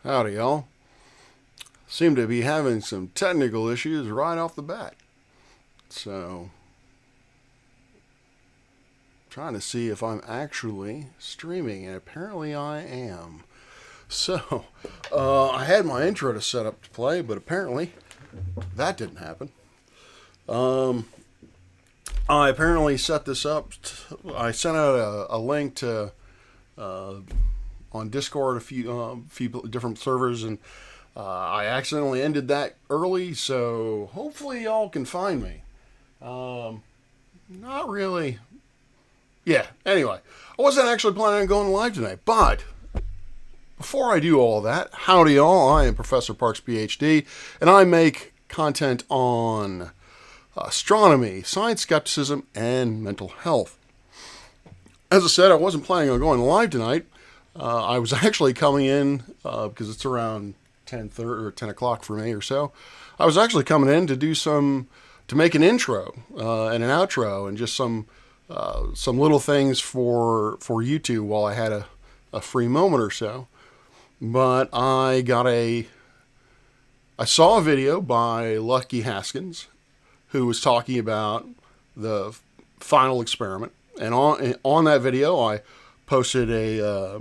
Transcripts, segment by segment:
Howdy, y'all. Seem to be having some technical issues right off the bat. So, trying to see if I'm actually streaming, and apparently I am. So, I had my intro to set up to play, but apparently that didn't happen. I apparently set this up. I sent out a link to on Discord, a few different servers, and I accidentally ended that early, so hopefully y'all can find me. Not really. Yeah, anyway, I wasn't actually planning on going live tonight, but before I do all that, howdy y'all, I am Professor Parks, PhD, and I make content on astronomy, science skepticism, and mental health. As I said, I wasn't planning on going live tonight. I was actually coming in, because it's around 10:30 or 10 o'clock for me or so. I was actually coming in to make an intro and an outro and just some little things for YouTube while I had a free moment or so. But I saw a video by Lucky Haskins who was talking about the final experiment. And on that video, I posted a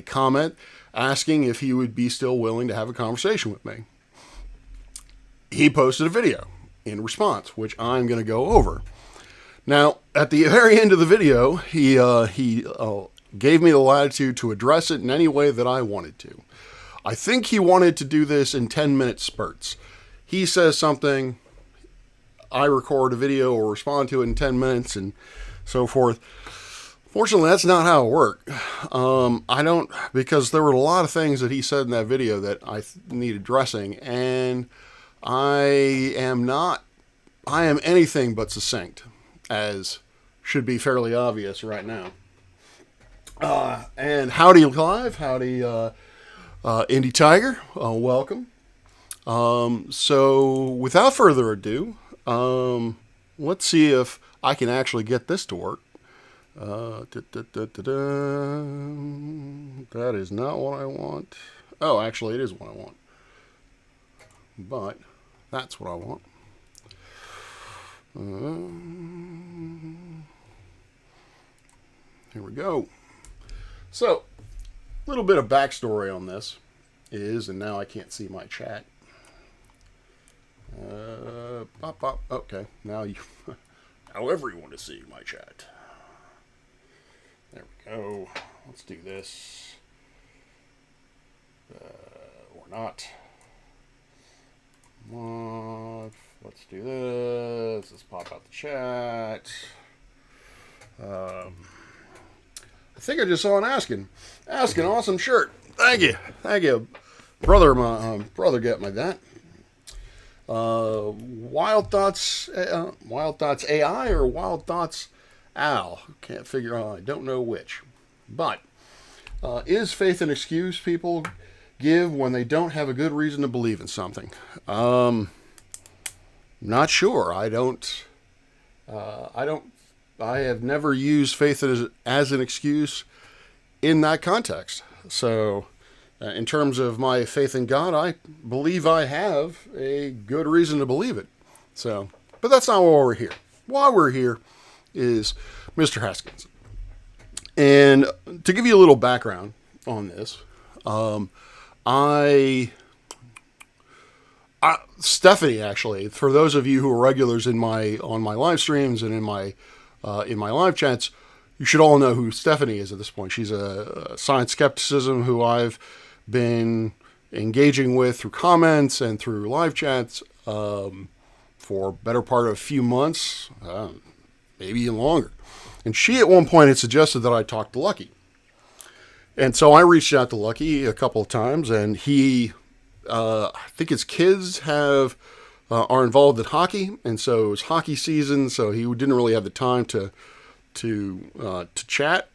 comment asking if he would be still willing to have a conversation with me. He posted a video in response, which I'm going to go over. Now, at the very end of the video, he gave me the latitude to address it in any way that I wanted to. I think he wanted to do this in 10-minute spurts. He says something, I record a video or respond to it in 10 minutes and so forth. Fortunately, that's not how it worked. Because there were a lot of things that he said in that video that I need addressing, and I am anything but succinct, as should be fairly obvious right now. And howdy Clive, howdy Indie Tiger, welcome. So without further ado, let's see if I can actually get this to work. That is not what I want. Oh, actually, it is what I want. But that's what I want. Here we go. So, a little bit of backstory on this is, and now I can't see my chat. Okay, now now everyone is seeing my chat. There we go. Let's do this. Or not. Let's do this. Let's pop out the chat. I think I just saw an Askin, awesome shirt. Thank you, brother. My brother got me that. Wild Thoughts AI or Wild Thoughts Al. Can't figure out. I don't know which. But is faith an excuse people give when they don't have a good reason to believe in something? Not sure. I have never used faith as an excuse in that context. So, in terms of my faith in God, I believe I have a good reason to believe it. So, but that's not why we're here. Why we're here is Mr. Haskins. And to give you a little background on this, Stephanie, actually, for those of you who are regulars on my live streams and in my live chats, you should all know who Stephanie is at this point. She's a science skepticism who I've been engaging with through comments and through live chats for a better part of a few months, maybe even longer. And she at one point had suggested that I talk to Lucky. And so I reached out to Lucky a couple of times, and he, I think his kids are involved in hockey, and so it was hockey season, so he didn't really have the time to chat.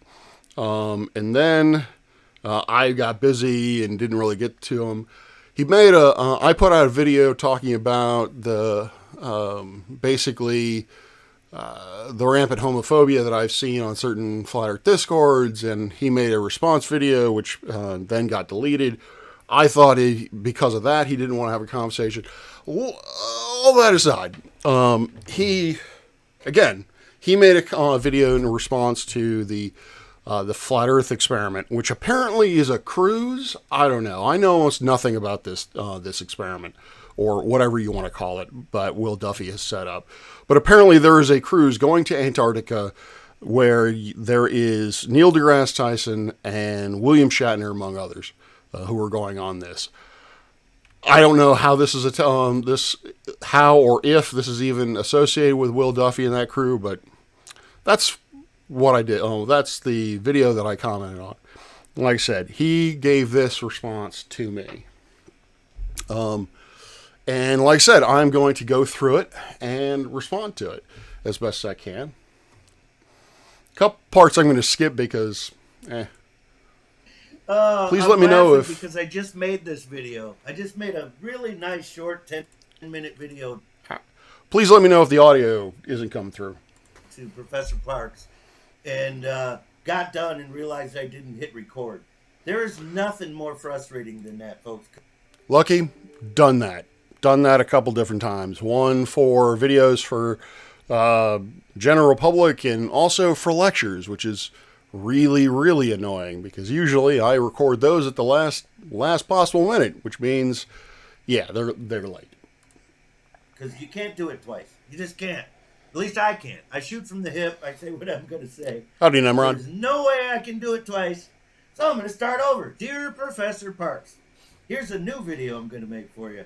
And then I got busy and didn't really get to him. I put out a video talking about basically the rampant homophobia that I've seen on certain Flat Earth Discords, and he made a response video, which then got deleted. I thought because of that, he didn't want to have a conversation. All that aside, he made a video in response to the flat Earth experiment, which apparently is a cruise. I don't know. I know almost nothing about this experiment, or whatever you want to call it, but Will Duffy has set up. But apparently there is a cruise going to Antarctica where there is Neil deGrasse Tyson and William Shatner, among others, who are going on this. I don't know how this is how or if this is even associated with Will Duffy and that crew, but that's what I did. That's the video that I commented on. Like I said, he gave this response to me. And like I said, I'm going to go through it and respond to it as best I can. A couple parts I'm going to skip because, please let me know if... Because I just made this video. I just made a really nice short 10-minute video. Please let me know if the audio isn't coming through. To Professor Parks. And got done and realized I didn't hit record. There is nothing more frustrating than that, folks. Lucky, done that. Done that a couple different times. One for videos for general public and also for lectures, which is really, really annoying because usually I record those at the last possible minute, which means, yeah, they're late. Because you can't do it twice. You just can't. At least I can't. I shoot from the hip. I say what I'm going to say. Howdy, Nimrod. There's no way I can do it twice. So I'm going to start over. Dear Professor Parks, here's a new video I'm going to make for you.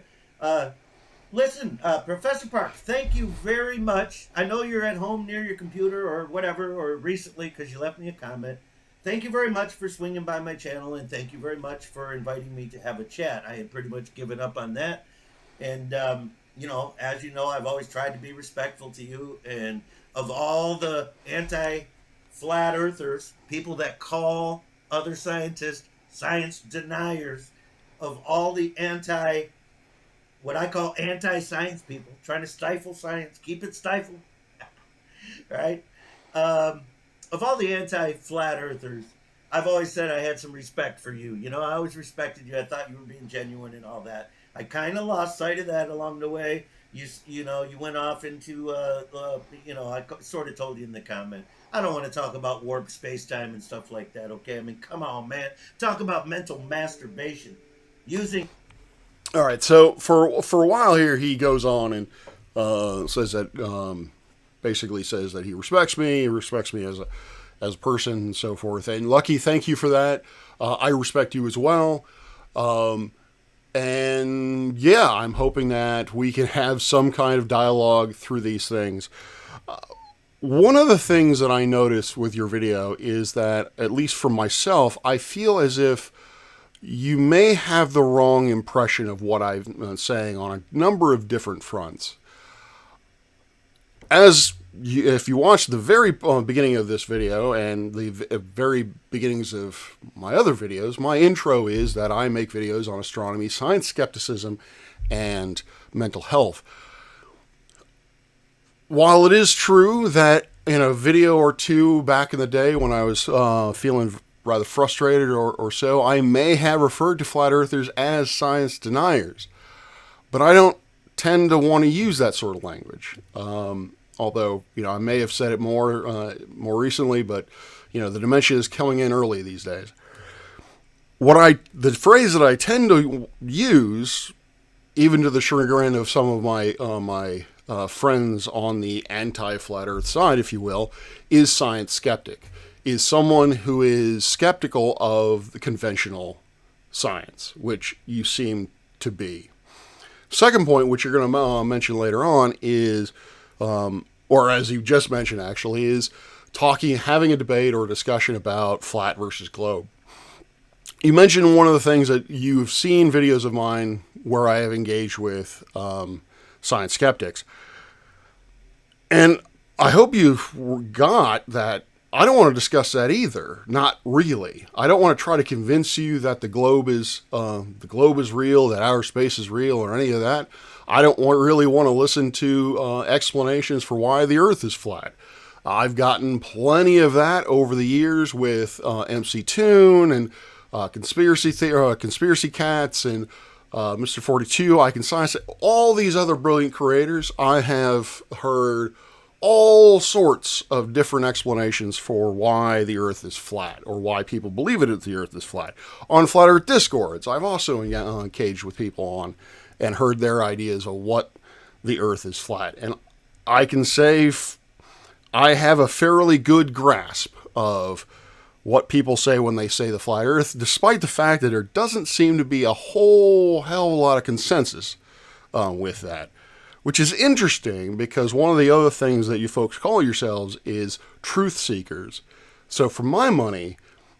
Listen, Professor Parks, thank you very much. I know you're at home near your computer or whatever, or recently because you left me a comment. Thank you very much for swinging by my channel, and thank you very much for inviting me to have a chat. I had pretty much given up on that. And, you know, as you know, I've always tried to be respectful to you. And of all the anti-flat earthers, people that call other scientists science deniers, of all the what I call anti-science people, trying to stifle science, keep it stifled, right? Of all the anti-flat earthers, I've always said I had some respect for you. You know, I always respected you. I thought you were being genuine and all that. I kind of lost sight of that along the way. You know, you went off into, you know, I sort of told you in the comment, I don't want to talk about warped space-time and stuff like that, okay? I mean, come on, man. Talk about mental masturbation. Using... All right, so for a while here, he goes on and says that, basically says that he respects me as a person and so forth. And Lucky, thank you for that. I respect you as well. And yeah, I'm hoping that we can have some kind of dialogue through these things. One of the things that I noticed with your video is that, at least for myself, I feel as if you may have the wrong impression of what I've been saying on a number of different fronts. If you watch the very beginning of this video and the very beginnings of my other videos, my intro is that I make videos on astronomy, science skepticism, and mental health. While it is true that in a video or two back in the day when I was feeling rather frustrated or so, I may have referred to flat earthers as science deniers, but I don't tend to want to use that sort of language. Although, you know, I may have said it more recently, but, you know, the dementia is coming in early these days. The phrase that I tend to use, even to the chagrin of some of my friends on the anti-flat earth side, if you will, is science skeptic, is someone who is skeptical of the conventional science, which you seem to be. Second point, which you're going to mention later on, is, or as you just mentioned actually, is having a debate or a discussion about flat versus globe. You mentioned one of the things that you've seen videos of mine where I have engaged with science skeptics. And I hope you've got that. I don't want to discuss that either. Not really. I don't want to try to convince you that the globe is real, that outer space is real, or any of that. I don't really want to listen to explanations for why the Earth is flat. I've gotten plenty of that over the years with MC Toon and Conspiracy Cats and Mr. 42, I Can Science It, all these other brilliant creators, I have heard all sorts of different explanations for why the Earth is flat, or why people believe the Earth is flat. On Flat Earth Discords, I've also engaged with people on and heard their ideas of what the Earth is flat. And I can say I have a fairly good grasp of what people say when they say the flat Earth, despite the fact that there doesn't seem to be a whole hell of a lot of consensus with that. Which is interesting, because one of the other things that you folks call yourselves is truth seekers. So for my money,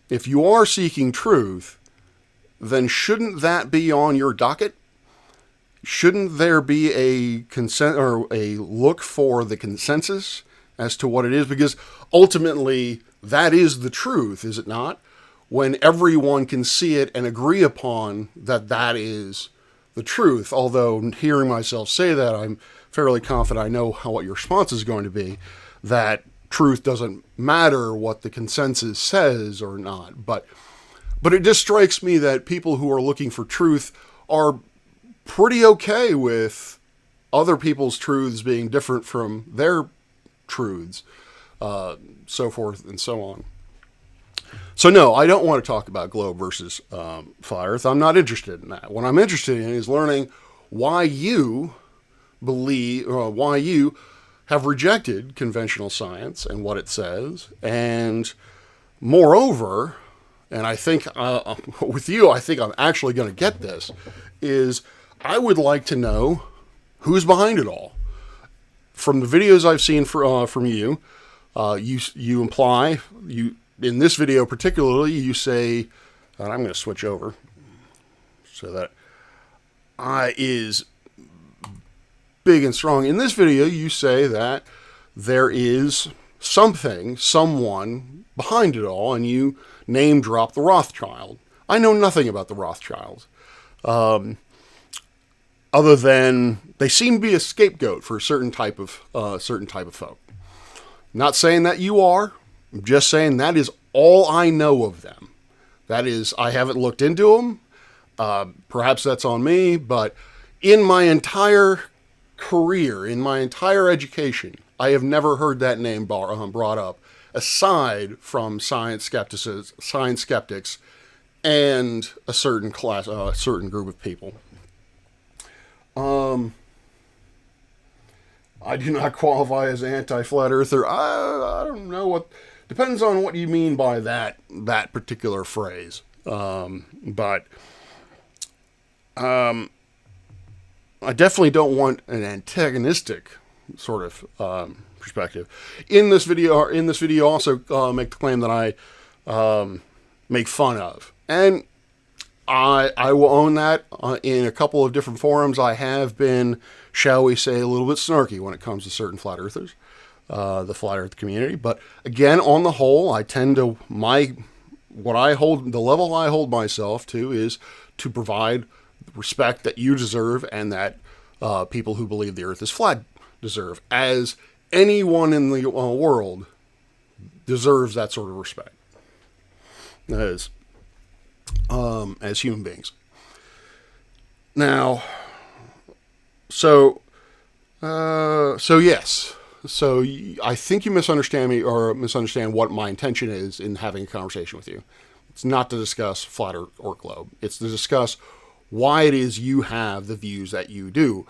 if you are seeking truth, then shouldn't that be on your docket? Shouldn't there be a consent or a look for the consensus as to what it is? Because ultimately, that is the truth, is it not? When everyone can see it and agree upon that that is the truth. Although, hearing myself say that, I'm fairly confident I know what your response is going to be, that truth doesn't matter what the consensus says or not. But it just strikes me that people who are looking for truth are pretty okay with other people's truths being different from their truths, so forth and so on. So no, I don't want to talk about globe versus flat Earth. I'm not interested in that. What I'm interested in is learning why you believe, or why you have rejected conventional science and what it says. And moreover, and I think with you, I think I'm actually going to get this, is I would like to know who's behind it all. From the videos I've seen from you, you imply, in this video particularly, you say, and I'm going to switch over so that is big and strong. In this video, you say that there is someone behind it all, and you name drop the Rothschild. I know nothing about the Rothschilds, other than they seem to be a scapegoat for a certain type of folk. Not saying that you are. I'm just saying that is all I know of them. That is, I haven't looked into them. Perhaps that's on me, but in my entire career, in my entire education, I have never heard that name brought up, aside from science skeptics, and a certain class, a certain group of people. I do not qualify as anti-flat earther. I don't know what. Depends on what you mean by that particular phrase. But I definitely don't want an antagonistic sort of perspective. In this video, also make the claim that I make fun of, and I will own that. In a couple of different forums, I have been, shall we say, a little bit snarky when it comes to certain flat earthers. The flat earth community. But again, on the whole, I tend to, the level I hold myself to is to provide respect that you deserve and that people who believe the earth is flat deserve, as anyone in the world deserves that sort of respect. That is, as human beings. Now, so yes. So I think you misunderstand me, or misunderstand what my intention is in having a conversation with you. It's not to discuss flat Earth or globe. It's to discuss why it is you have the views that you do.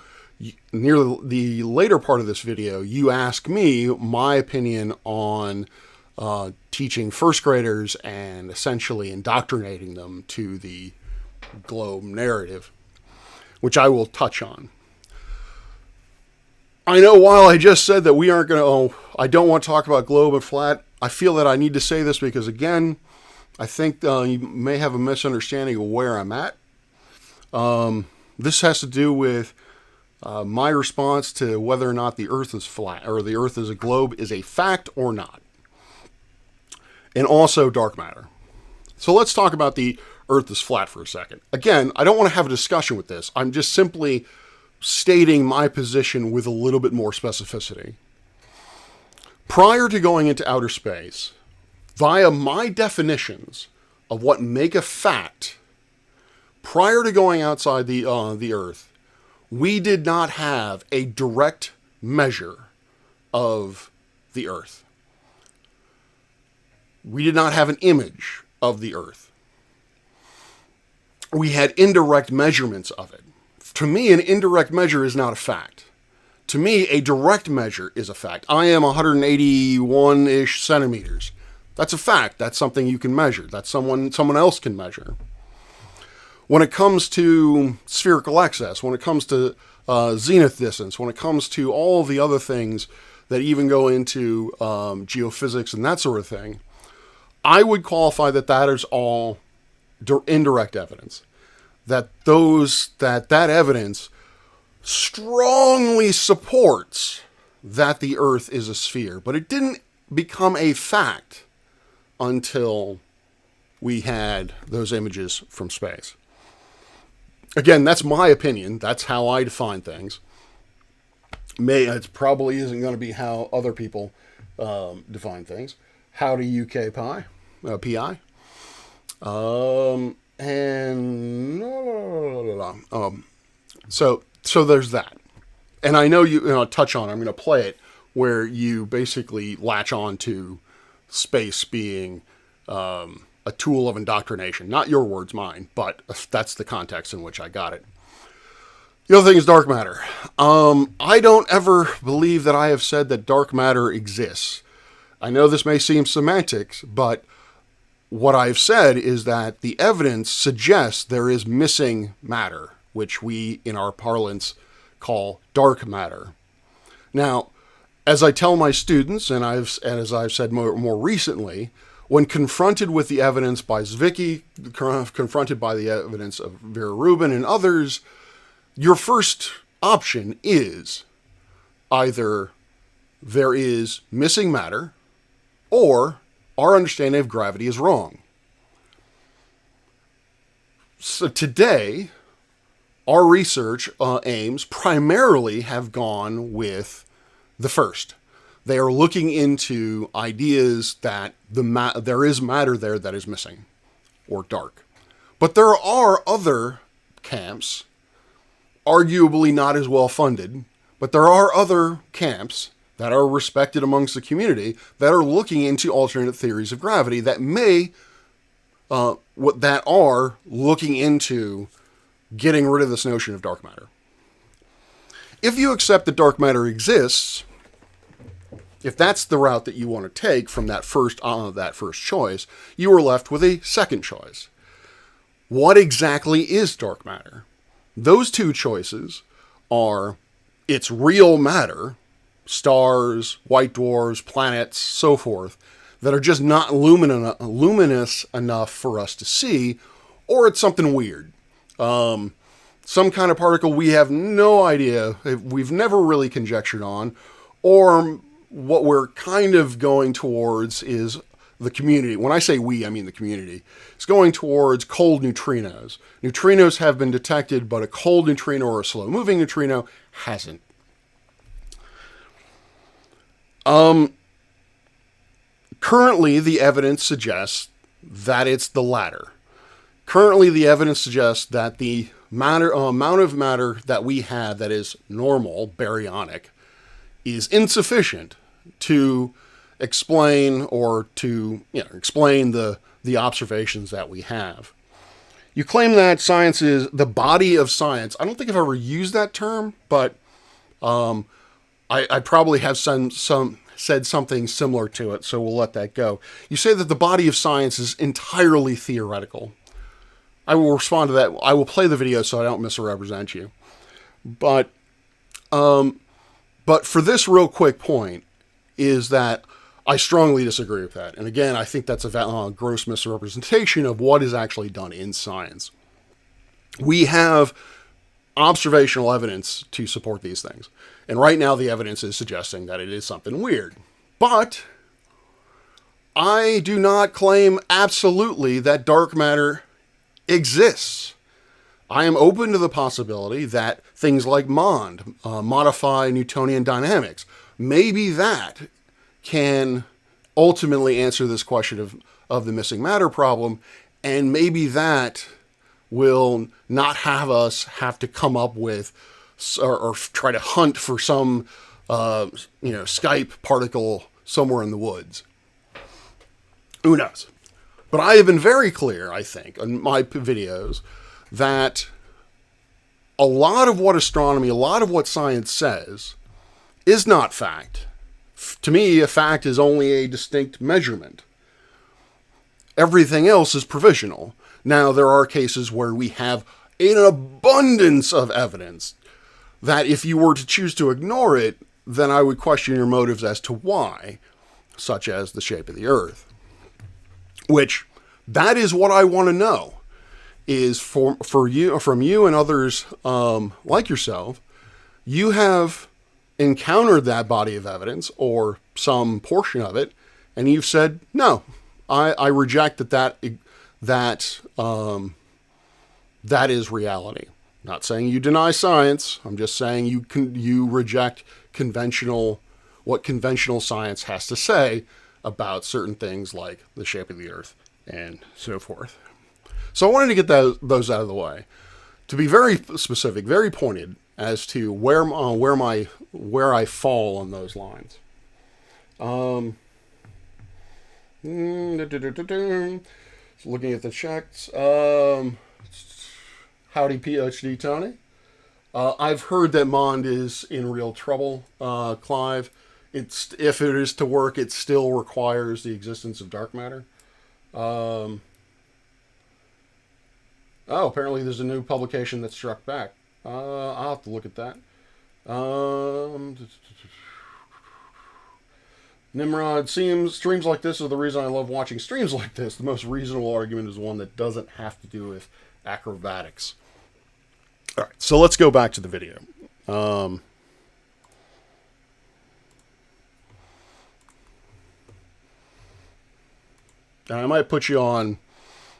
Near the later part of this video, you ask me my opinion on teaching first graders and essentially indoctrinating them to the globe narrative, which I will touch on. I know while I just said that we aren't going to, I don't want to talk about globe and flat, I feel that I need to say this because, again, I think you may have a misunderstanding of where I'm at. This has to do with my response to whether or not the Earth is flat, or the Earth is a globe, is a fact or not. And also dark matter. So let's talk about the Earth is flat for a second. Again, I don't want to have a discussion with this. I'm just simply stating my position with a little bit more specificity. Prior to going into outer space, via my definitions, of what make a fact prior to going outside the Earth, we did not have a direct measure of the Earth. We did not have an image of the Earth. We had indirect measurements of it. To me, an indirect measure is not a fact. To me, a direct measure is a fact. I am 181-ish centimeters. That's a fact. That's something you can measure. That's someone else can measure. When it comes to spherical excess, when it comes to zenith distance, when it comes to all the other things that even go into geophysics and that sort of thing, I would qualify that is all indirect evidence. That evidence strongly supports that the Earth is a sphere, but it didn't become a fact until we had those images from space. Again, that's my opinion. That's how I define things. It probably isn't going to be how other people define things. Howdy UK PI. So there's that. And I know you touch on it. I'm going to play it where you basically latch on to space being a tool of indoctrination. Not your words, mine, but that's the context in which I got it. The other thing is dark matter. I don't ever believe that I have said that dark matter exists. I know this may seem semantics, but what I've said is that the evidence suggests there is missing matter, which we, in our parlance, call dark matter. Now, as I tell my students, and as I've said more recently, when confronted with the evidence by Zwicky, confronted by the evidence of Vera Rubin and others, your first option is either there is missing matter or our understanding of gravity is wrong. So today, our research aims primarily have gone with the first. They are looking into ideas that there is matter there that is missing or dark. But there are other camps, arguably not as well funded, but there are other camps that are respected amongst the community that are looking into alternate theories of gravity that are looking into getting rid of this notion of dark matter. If you accept that dark matter exists, if that's the route that you want to take from that first choice, you are left with a second choice. What exactly is dark matter? Those two choices are it's real matter, stars, white dwarfs, planets, so forth, that are just not luminous enough for us to see, or it's something weird. Some kind of particle we have no idea, we've never really conjectured on, or what we're kind of going towards is the community. When I say we, I mean the community. It's going towards cold neutrinos. Neutrinos have been detected, but a cold neutrino or a slow-moving neutrino hasn't. Currently, the evidence suggests that it's the latter. Currently, the evidence suggests that the amount of matter that we have that is normal, baryonic, is insufficient to explain explain the observations that we have. You claim that science is the body of science. I don't think I've ever used that term, but I probably have said something similar to it, so we'll let that go. You say that the body of science is entirely theoretical. I will respond to that. I will play the video so I don't misrepresent you. But for this real quick point is that I strongly disagree with that. And again, I think that's a gross misrepresentation of what is actually done in science. We have observational evidence to support these things. And right now the evidence is suggesting that it is something weird. But I do not claim absolutely that dark matter exists. I am open to the possibility that things like MOND, modify Newtonian dynamics, maybe that can ultimately answer this question of the missing matter problem, And maybe that will not have us have to come up with or try to hunt for some, Skype particle somewhere in the woods. Who knows? But I have been very clear, I think, in my videos that a lot of what astronomy, a lot of what science says is not fact. To me, a fact is only a distinct measurement. Everything else is provisional. Now, there are cases where we have an abundance of evidence that if you were to choose to ignore it, then I would question your motives as to why, such as the shape of the Earth. Which, that is what I want to know, is from you and others like yourself, you have encountered that body of evidence, or some portion of it, and you've said, no, I reject that is reality. Not saying you deny science. I'm just saying you reject what conventional science has to say about certain things like the shape of the Earth and so forth. So I wanted to get those out of the way, to be very specific, very pointed as to where I fall on those lines. Looking at the checks. Howdy, PhD Tony. I've heard that Mond is in real trouble, Clive. If it is to work, it still requires the existence of dark matter. Apparently there's a new publication that struck back. I'll have to look at that. Nimrod, streams like this are the reason I love watching streams like this. The most reasonable argument is one that doesn't have to do with acrobatics. All right, so let's go back to the video. And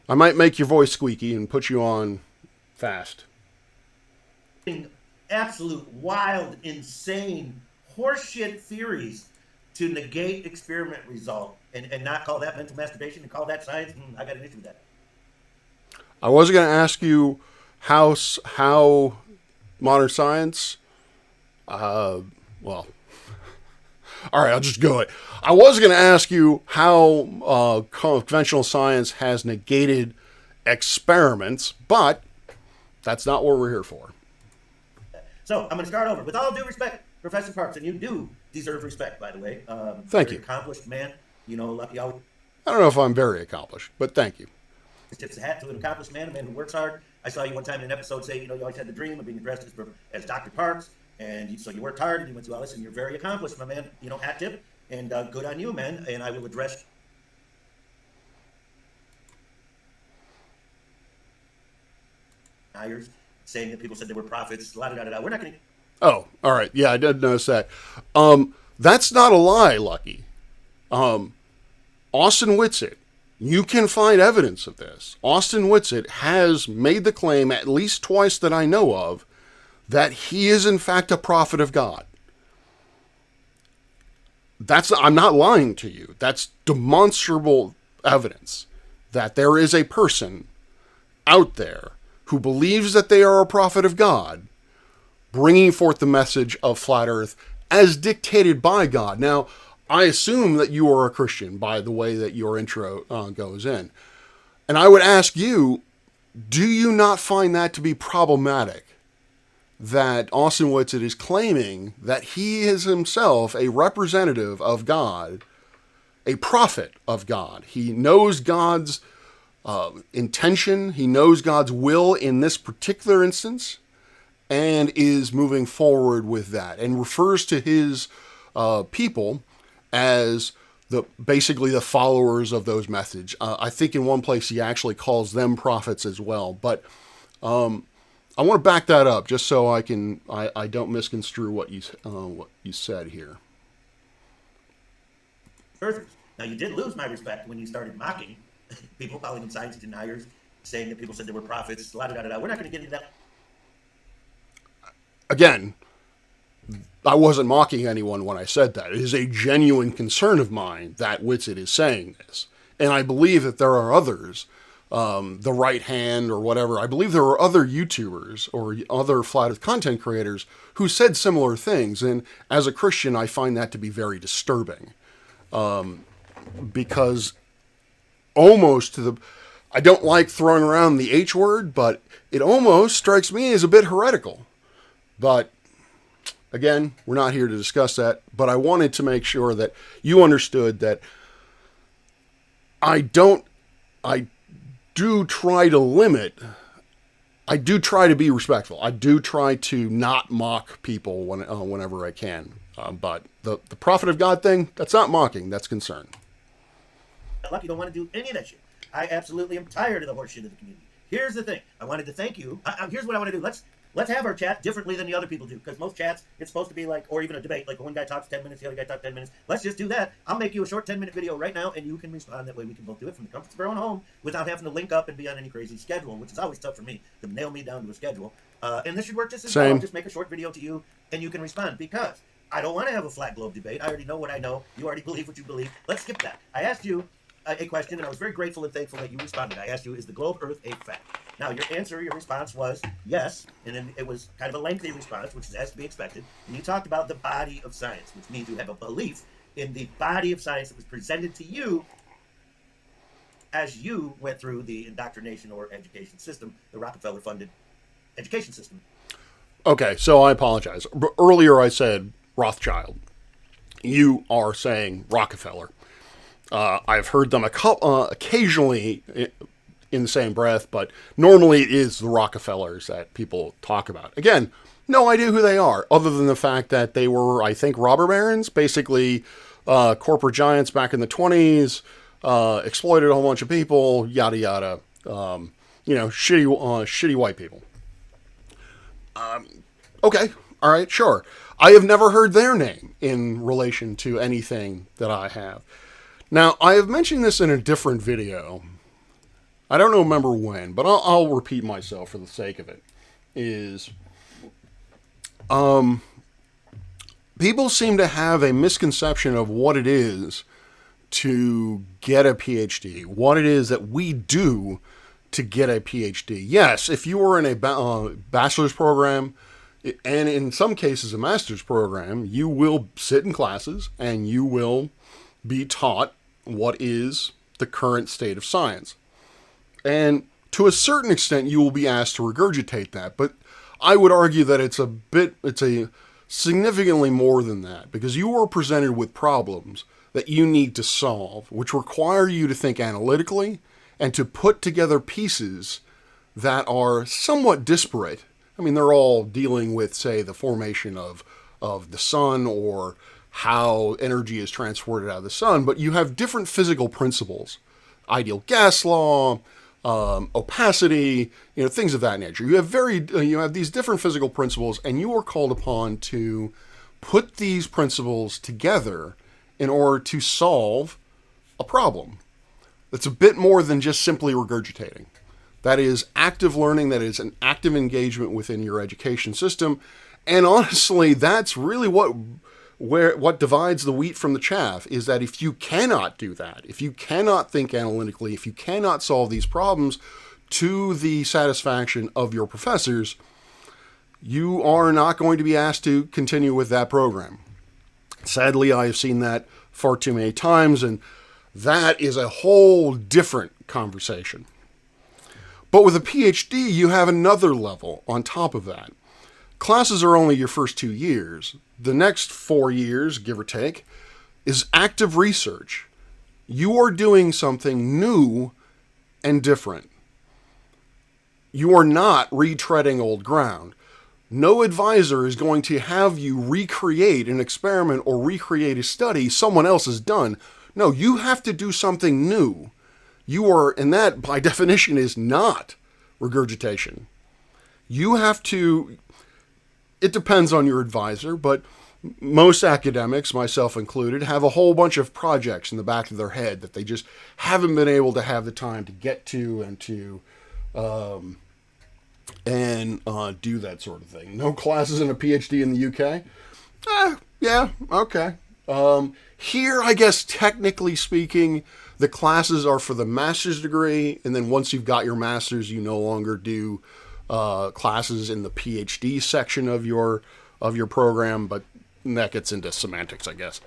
I might make your voice squeaky and put you on fast. Absolute wild, insane, horseshit theories to negate experiment result and not call that mental masturbation and call that science. I got an issue with that. I was going to ask you how modern science, all right, I'll just go it. I was going to ask you how conventional science has negated experiments, but that's not what we're here for. So I'm going to start over. With all due respect, Professor Parks, and you do deserve respect, by the way. Thank you. Accomplished man. Lucky always. I don't know if I'm very accomplished, but thank you. Tips the hat to an accomplished man, a man who works hard. I saw you one time in an episode say, you always had the dream of being addressed as Dr. Parks, and so you worked hard and you went through all this, and you're very accomplished, my man. Hat tip, and good on you, man. And I will address deniers, saying that people said they were prophets. La da da da. We're not going to. Oh, all right. Yeah, I did notice that. That's not a lie, Lucky. Austin Whitsitt. You can find evidence of this. Austin Whitsitt has made the claim at least twice that I know of that he is in fact a prophet of God. I'm not lying to you. That's demonstrable evidence that there is a person out there who believes that they are a prophet of God, bringing forth the message of flat Earth as dictated by God. Now, I assume that you are a Christian by the way that your intro goes in. And I would ask you, do you not find that to be problematic? That Austin Whitsitt is claiming that he is himself a representative of God, a prophet of God. He knows God's intention, he knows God's will in this particular instance, and is moving forward with that, and refers to his people as basically the followers of those message. I think in one place he actually calls them prophets as well. But I want to back that up just so I don't misconstrue what you said here. Perfect. Now you did lose my respect when you started mocking people, calling them science deniers, saying that people said they were prophets. La da da da. We're not going to get into that. Again, I wasn't mocking anyone when I said that. It is a genuine concern of mine that Whitsitt is saying this. And I believe that there are others the right hand or whatever. I believe there were other YouTubers or other flat earth content creators who said similar things. And as a Christian, I find that to be very disturbing. Because almost to the, I don't like throwing around the H word, but it almost strikes me as a bit heretical. But again, we're not here to discuss that, but I wanted to make sure that you understood that I do try to limit, I do try to be respectful. I do try to not mock people whenever I can. But the prophet of God thing, that's not mocking, that's concern. Lucky don't want to do any of that shit. I absolutely am tired of the horse shit of the community. Here's the thing. I wanted to thank you. Here's what I want to do. Let's have our chat differently than the other people do. Because most chats, it's supposed to be like, or even a debate, like one guy talks 10 minutes, the other guy talks 10 minutes. Let's just do that. I'll make you a short 10-minute video right now, and you can respond. That way we can both do it from the comforts of our own home without having to link up and be on any crazy schedule, which is always tough for me to nail me down to a schedule. And this should work just as well. I'll just make a short video to you, and you can respond. Because I don't want to have a flat globe debate. I already know what I know. You already believe what you believe. Let's skip that. I asked you a question, and I was very grateful and thankful that you responded. I asked you, is the globe Earth a fact? Now, your response was yes, and then it was kind of a lengthy response, which is as to be expected. And you talked about the body of science, which means you have a belief in the body of science that was presented to you as you went through the indoctrination or education system, the Rockefeller-funded education system. Okay, so I apologize. Earlier I said Rothschild. You are saying Rockefeller. I've heard them occasionally in the same breath, but normally it is the Rockefellers that people talk about. Again, no idea who they are, other than the fact that they were, I think, robber barons, basically corporate giants back in the 20s, exploited a whole bunch of people, yada yada. Shitty white people. Okay, all right, sure. I have never heard their name in relation to anything that I have. Now, I have mentioned this in a different video. I don't remember when, but I'll repeat myself for the sake of it. People seem to have a misconception of what it is to get a PhD, what it is that we do to get a PhD. Yes, if you were in a bachelor's program, and in some cases a master's program, you will sit in classes and you will be taught what is the current state of science. And to a certain extent, you will be asked to regurgitate that. But I would argue that it's a significantly more than that, because you are presented with problems that you need to solve, which require you to think analytically and to put together pieces that are somewhat disparate. I mean, they're all dealing with, say, the formation of the sun or how energy is transported out of the sun, but you have different physical principles. Ideal gas law, opacity, things of that nature. You have these different physical principles, and you are called upon to put these principles together in order to solve a problem. That's a bit more than just simply regurgitating. That is active learning. That is an active engagement within your education system. And honestly, that's really what divides the wheat from the chaff, is that if you cannot do that, if you cannot think analytically, if you cannot solve these problems to the satisfaction of your professors, you are not going to be asked to continue with that program. Sadly, I have seen that far too many times, and that is a whole different conversation. But with a PhD, you have another level on top of that. Classes are only your first 2 years. The next 4 years, give or take, is active research. You are doing something new and different. You are not retreading old ground. No advisor is going to have you recreate an experiment or recreate a study someone else has done. No, you have to do something new. And that, by definition, is not regurgitation. You have to, it depends on your advisor, but most academics, myself included, have a whole bunch of projects in the back of their head that they just haven't been able to have the time to get to and to do that sort of thing. No classes in a PhD in the UK? Yeah, okay. Here, I guess, technically speaking, the classes are for the master's degree, and then once you've got your master's, you no longer do classes in the PhD section of your program. But that gets into semantics, I guess.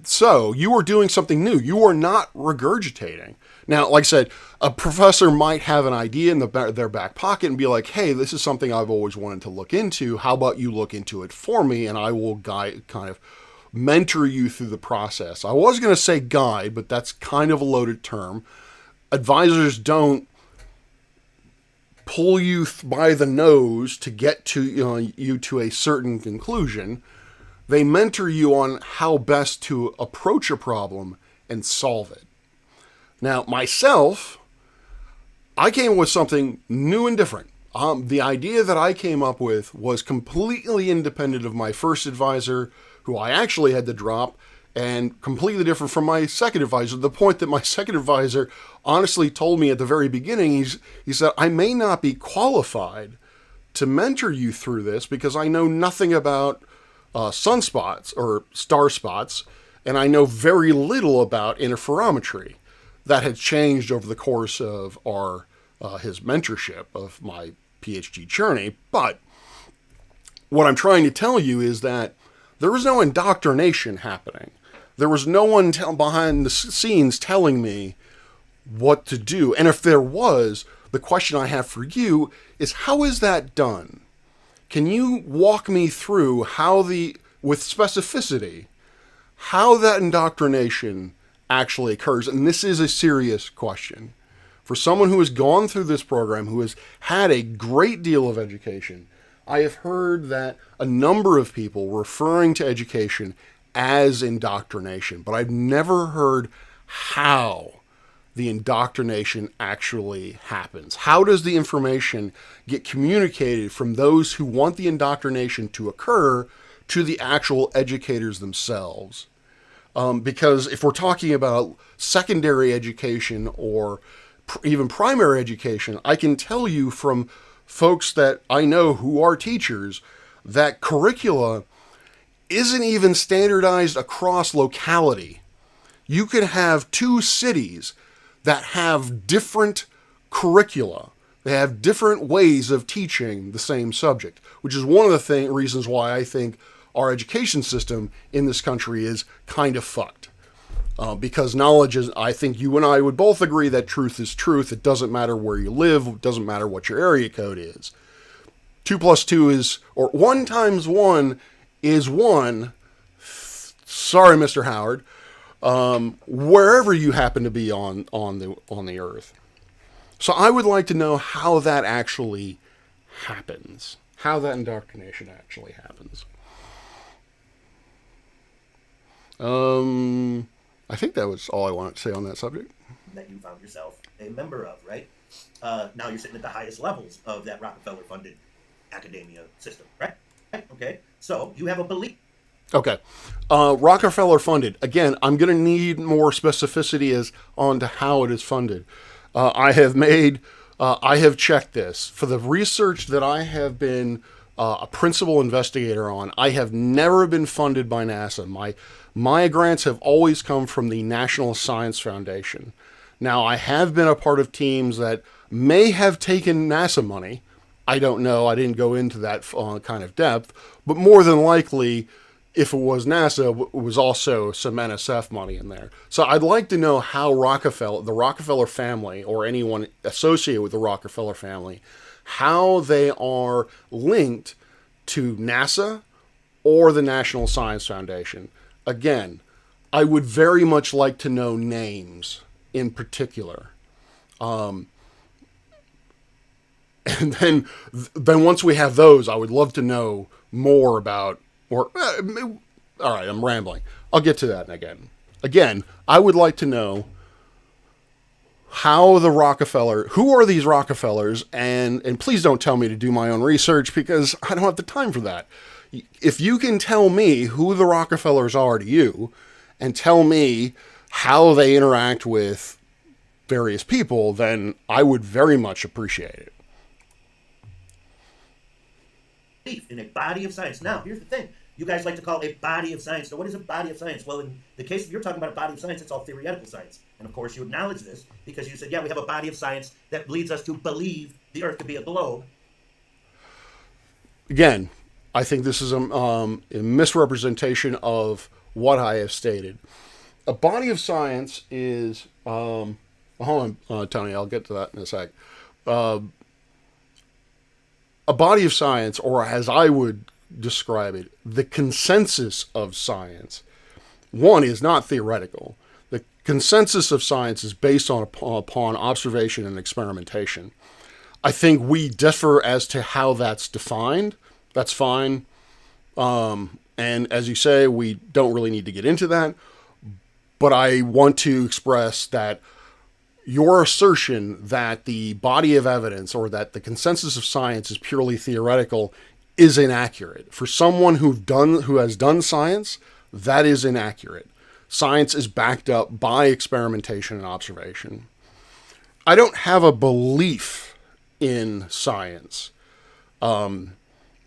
So you are doing something new. You are not regurgitating. Now, like I said, a professor might have an idea in their back pocket and be like, hey, this is something I've always wanted to look into. How about you look into it for me, and I will kind of mentor you through the process. I was going to say guide, but that's kind of a loaded term. Advisors don't pull you by the nose to get to you to a certain conclusion. They mentor you on how best to approach a problem and solve it. Now, myself, I came up with something new and different. The idea that I came up with was completely independent of my first advisor, who I actually had to drop, and completely different from my second advisor, to the point that my second advisor honestly told me at the very beginning, he said, I may not be qualified to mentor you through this because I know nothing about sunspots or star spots, and I know very little about interferometry. That had changed over the course of his mentorship of my PhD journey. But what I'm trying to tell you is that there was no indoctrination happening. There was no one behind the scenes telling me what to do. And if there was, the question I have for you is, how is that done? Can you walk me through with specificity, how that indoctrination actually occurs? And this is a serious question. For someone who has gone through this program, who has had a great deal of education, I have heard that a number of people referring to education as indoctrination, but I've never heard how the indoctrination actually happens. How does the information get communicated from those who want the indoctrination to occur to the actual educators themselves? Because if we're talking about secondary education or even primary education, I can tell you from folks that I know who are teachers that curricula isn't even standardized across locality. You could have two cities that have different curricula. They have different ways of teaching the same subject, which is one of the reasons why I think our education system in this country is kind of fucked. Because knowledge is, I think you and I would both agree that truth is truth. It doesn't matter where you live. It doesn't matter what your area code is. 2 plus 2 is, or 1 times 1 is 1. Sorry, Mr. Howard. Wherever you happen to be on the earth. So I would like to know how that actually happens. How that indoctrination actually happens. I think that was all I wanted to say on that subject. That you found yourself a member of, right? Now you're sitting at the highest levels of that Rockefeller-funded academia system, right? Okay, so you have a belief. Okay, Rockefeller funded. Again, I'm going to need more specificity as on to how it is funded. I have checked this. For the research that I have been a principal investigator on, I have never been funded by NASA. My grants have always come from the National Science Foundation. Now, I have been a part of teams that may have taken NASA money. I don't know. I didn't go into that kind of depth. But more than likely, if it was NASA, it was also some NSF money in there. So I'd like to know how the Rockefeller family, or anyone associated with the Rockefeller family, how they are linked to NASA or the National Science Foundation. Again, I would very much like to know names in particular. And then once we have those, I would love to know more about, all right, I'm rambling. I'll get to that again. Again, I would like to know who are these Rockefellers, and please don't tell me to do my own research because I don't have the time for that. If you can tell me who the Rockefellers are to you, and tell me how they interact with various people, then I would very much appreciate it. belief in a body of science. Now, here's the thing. You guys like to call a body of science. Now, what is a body of science? Well, in the case of you're talking about a body of science, it's all theoretical science. And of course, you acknowledge this because you said, yeah, we have a body of science that leads us to believe the Earth to be a globe. Again, I think this is a misrepresentation of what I have stated. A body of science is, hold on, Tony, I'll get to that in a sec. A body of science, or as I would describe it, the consensus of science, one, is not theoretical. The consensus of science is based upon observation and experimentation. I think we differ as to how that's defined. That's fine. And as you say, we don't really need to get into that. But I want to express that your assertion that the body of evidence or that the consensus of science is purely theoretical is inaccurate. For someone who has done science, that is inaccurate. Science is backed up by experimentation and observation. I don't have a belief in science. I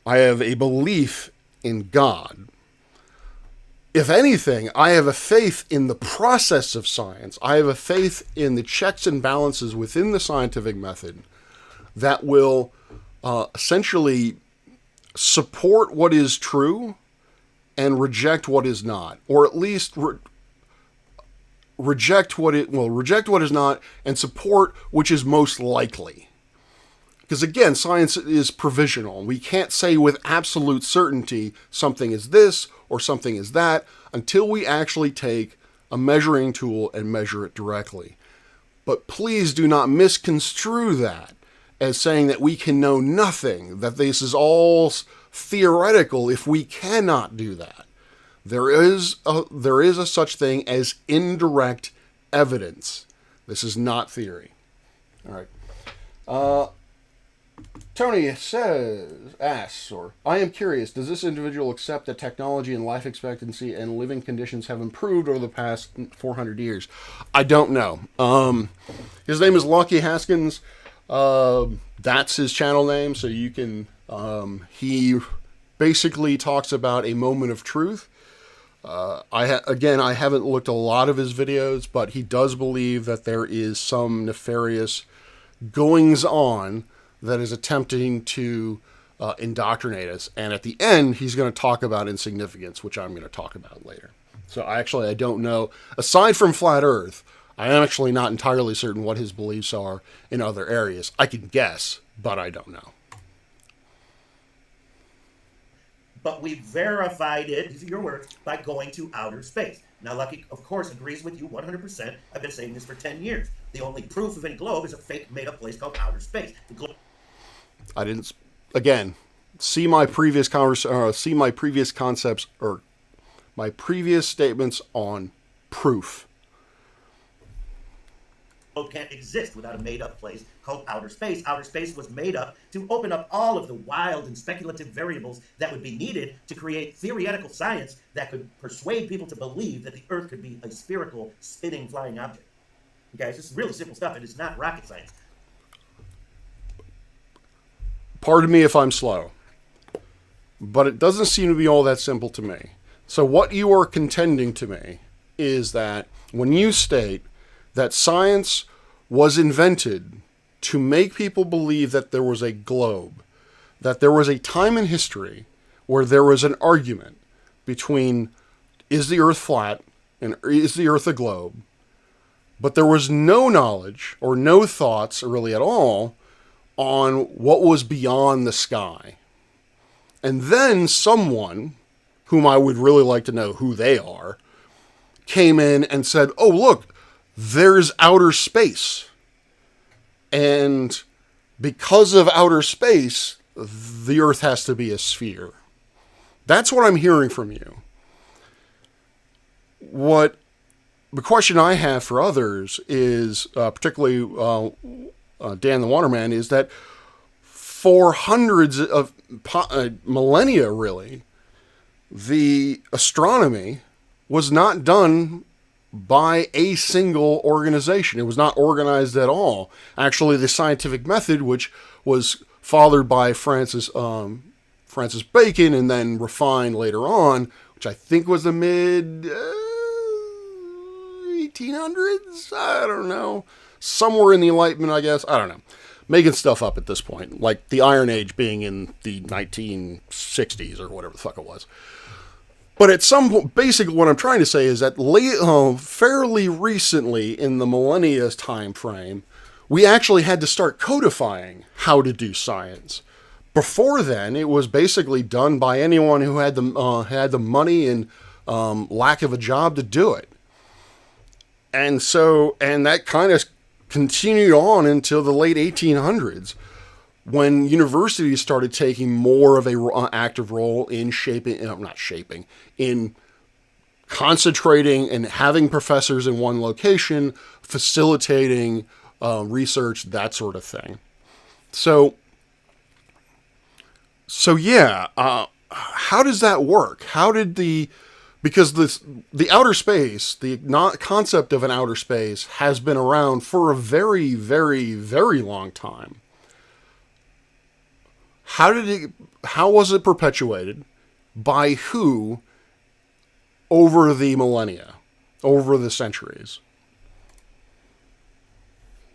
have a belief in God. If anything, I have a faith in the process of science. I have a faith in the checks and balances within the scientific method that will essentially support what is true and reject what is not, or at least reject what is not and support which is most likely. Because again, science is provisional. We can't say with absolute certainty something is this or something is that until we actually take a measuring tool and measure it directly. But please do not misconstrue that as saying that we can know nothing, that this is all theoretical if we cannot do that. There is a such thing as indirect evidence. This is not theory. All right. Tony asks, I am curious, does this individual accept that technology and life expectancy and living conditions have improved over the past 400 years? I don't know. His name is Lucky Haskins. That's his channel name, so you can, he basically talks about a moment of truth. I haven't looked a lot of his videos, but he does believe that there is some nefarious goings on that is attempting to indoctrinate us. And at the end, he's going to talk about insignificance, which I'm going to talk about later. So I don't know. Aside from Flat Earth, I am actually not entirely certain what his beliefs are in other areas. I can guess, but I don't know. But we verified it, these are your words, by going to outer space. Now, Lucky, of course, agrees with you 100%. I've been saying this for 10 years. The only proof of any globe is a fake, made-up place called outer space. I didn't. Again, see my previous concepts or my previous statements on proof. Globe can't exist without a made-up place called outer space. Outer space was made up to open up all of the wild and speculative variables that would be needed to create theoretical science that could persuade people to believe that the Earth could be a spherical, spinning, flying object. You guys, this is really simple stuff. It is not rocket science. Pardon me if I'm slow, but it doesn't seem to be all that simple to me. So what you are contending to me is that when you state that science was invented to make people believe that there was a globe, that there was a time in history where there was an argument between is the Earth flat and is the Earth a globe, but there was no knowledge or no thoughts really at all on what was beyond the sky. And then someone, whom I would really like to know who they are, came in and said, oh, look, there's outer space. And because of outer space, the Earth has to be a sphere. That's what I'm hearing from you. What the question I have for others is, particularly Dan the Waterman, is that for hundreds of millennia, really, the astronomy was not done by a single organization. It was not organized at all. Actually, the scientific method, which was fathered by Francis Francis Bacon and then refined later on, which I think was the mid 1800s. I don't know. Somewhere in the Enlightenment, I guess. I don't know. Making stuff up at this point, like the Iron Age being in the 1960s or whatever the fuck it was. But at some point, basically what I'm trying to say is that fairly recently in the millennia time frame, we actually had to start codifying how to do science. Before then, it was basically done by anyone who had the money and lack of a job to do it. And that kind of continued on until the late 1800s, when universities started taking more of a active role in in concentrating and having professors in one location, facilitating research, that sort of thing. So yeah, how does that work? Because the outer space, the concept of an outer space has been around for a very, very, very long time. How was it perpetuated? By who over the millennia, over the centuries?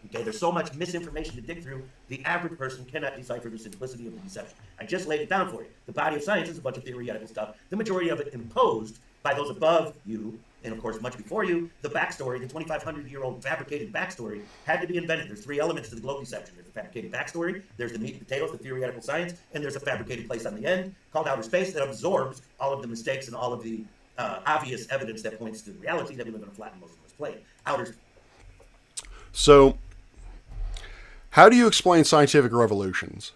Okay, there's so much misinformation to dig through, the average person cannot decipher the simplicity of the deception. I just laid it down for you. The body of science is a bunch of theoretical stuff, the majority of it imposed by those above you, and of course much before you. The backstory, the 2,500-year-old fabricated backstory, had to be invented. There's three elements to the globe deception. There's the fabricated backstory, there's the meat and potatoes, the theoretical science, and there's a fabricated place on the end called outer space that absorbs all of the mistakes and all of the obvious evidence that points to the reality that we live on a flat and motionless plane. So, how do you explain scientific revolutions?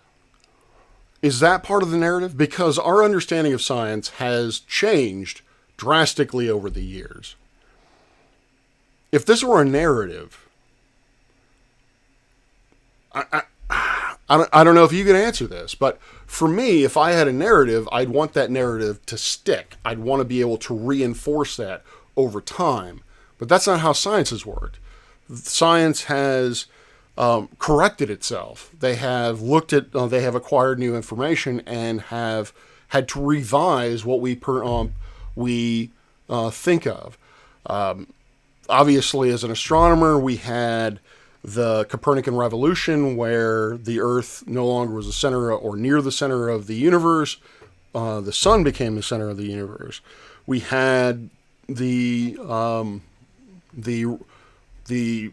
Is that part of the narrative? Because our understanding of science has changed drastically over the years. If this were a narrative, I don't know if you can answer this, but for me, if I had a narrative, I'd want that narrative to stick. I'd want to be able to reinforce that over time. But that's not how science has worked. Science has corrected itself. They have they have acquired new information and have had to revise what we think of. Obviously, as an astronomer, we had the Copernican revolution, where the Earth no longer was the center or near the center of the universe. The sun became the center of the universe. We had the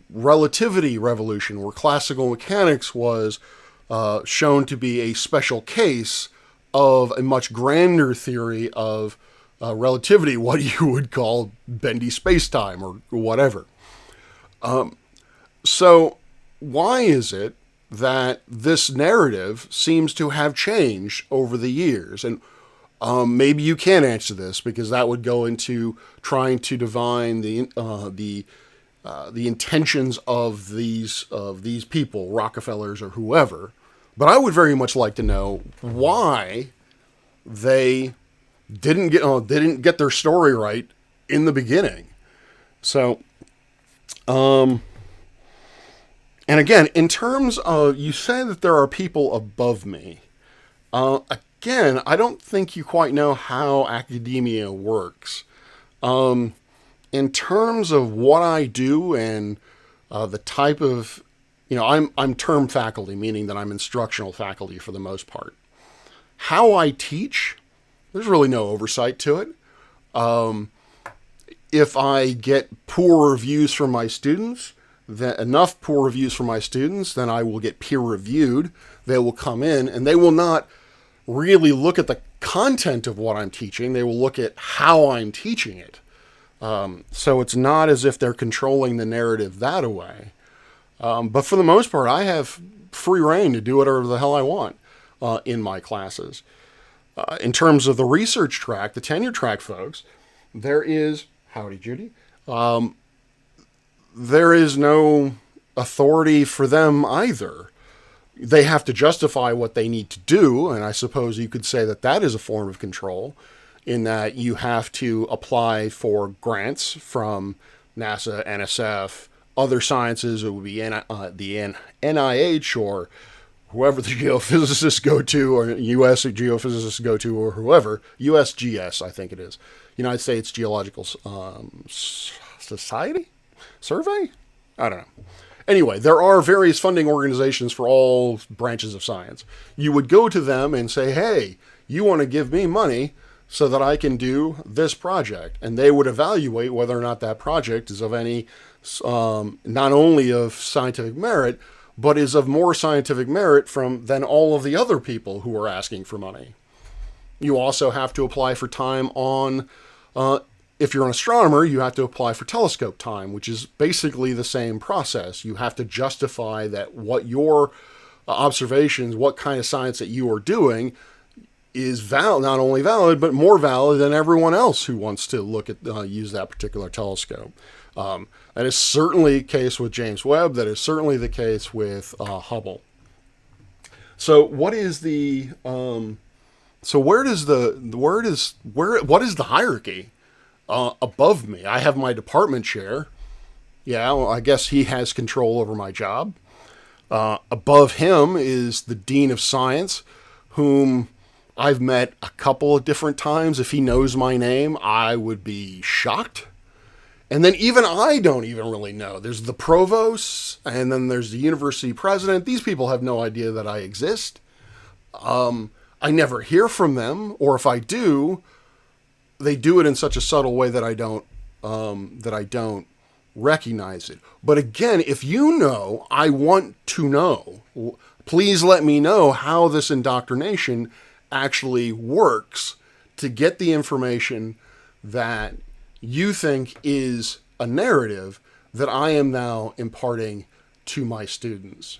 relativity revolution, where classical mechanics was shown to be a special case of a much grander theory of relativity, what you would call bendy space-time or whatever. So why is it that this narrative seems to have changed over the years? And maybe you can't answer this, because that would go into trying to divine the intentions of these people, Rockefellers or whoever. But I would very much like to know why they didn't get their story right in the beginning. So, and again, in terms of, you say that there are people above me. Again, I don't think you quite know how academia works. In terms of what I do and the type of, I'm term faculty, meaning that I'm instructional faculty for the most part. How I teach, there's really no oversight to it. If I get poor reviews from my students, then I will get peer reviewed. They will come in and they will not really look at the content of what I'm teaching. They will look at how I'm teaching it. So it's not as if they're controlling the narrative that way. But for the most part, I have free reign to do whatever the hell I want in my classes. In terms of the research track, the tenure track folks, there is, howdy Judy, there is no authority for them either. They have to justify what they need to do, and I suppose you could say that that is a form of control, in that you have to apply for grants from NASA, NSF, other sciences. It would be the NIH or whoever the geophysicists go to, or U.S. geophysicists go to, or whoever, USGS, I think it is, United States Geological Society? Survey? I don't know. Anyway, there are various funding organizations for all branches of science. You would go to them and say, hey, you want to give me money so that I can do this project. And they would evaluate whether or not that project is of any, not only of scientific merit, but is of more scientific merit than all of the other people who are asking for money. You also have to apply for time on, if you're an astronomer, you have to apply for telescope time, which is basically the same process. You have to justify that what your observations, what kind of science that you are doing is valid, not only valid, but more valid than everyone else who wants to look at, use that particular telescope. That is certainly the case with James Webb. That is certainly the case with Hubble. So what is the, what is the hierarchy? Above me, I have my department chair. Yeah, well, I guess he has control over my job. Above him is the dean of science, whom I've met a couple of different times. If he knows my name, I would be shocked. And then even I don't even really know. There's the provost, and then there's the university president. These people have no idea that I exist. I never hear from them, or if I do, they do it in such a subtle way that I don't recognize it. But again, if you know, I want to know. Please let me know how this indoctrination actually works to get the information that you think is a narrative that I am now imparting to my students.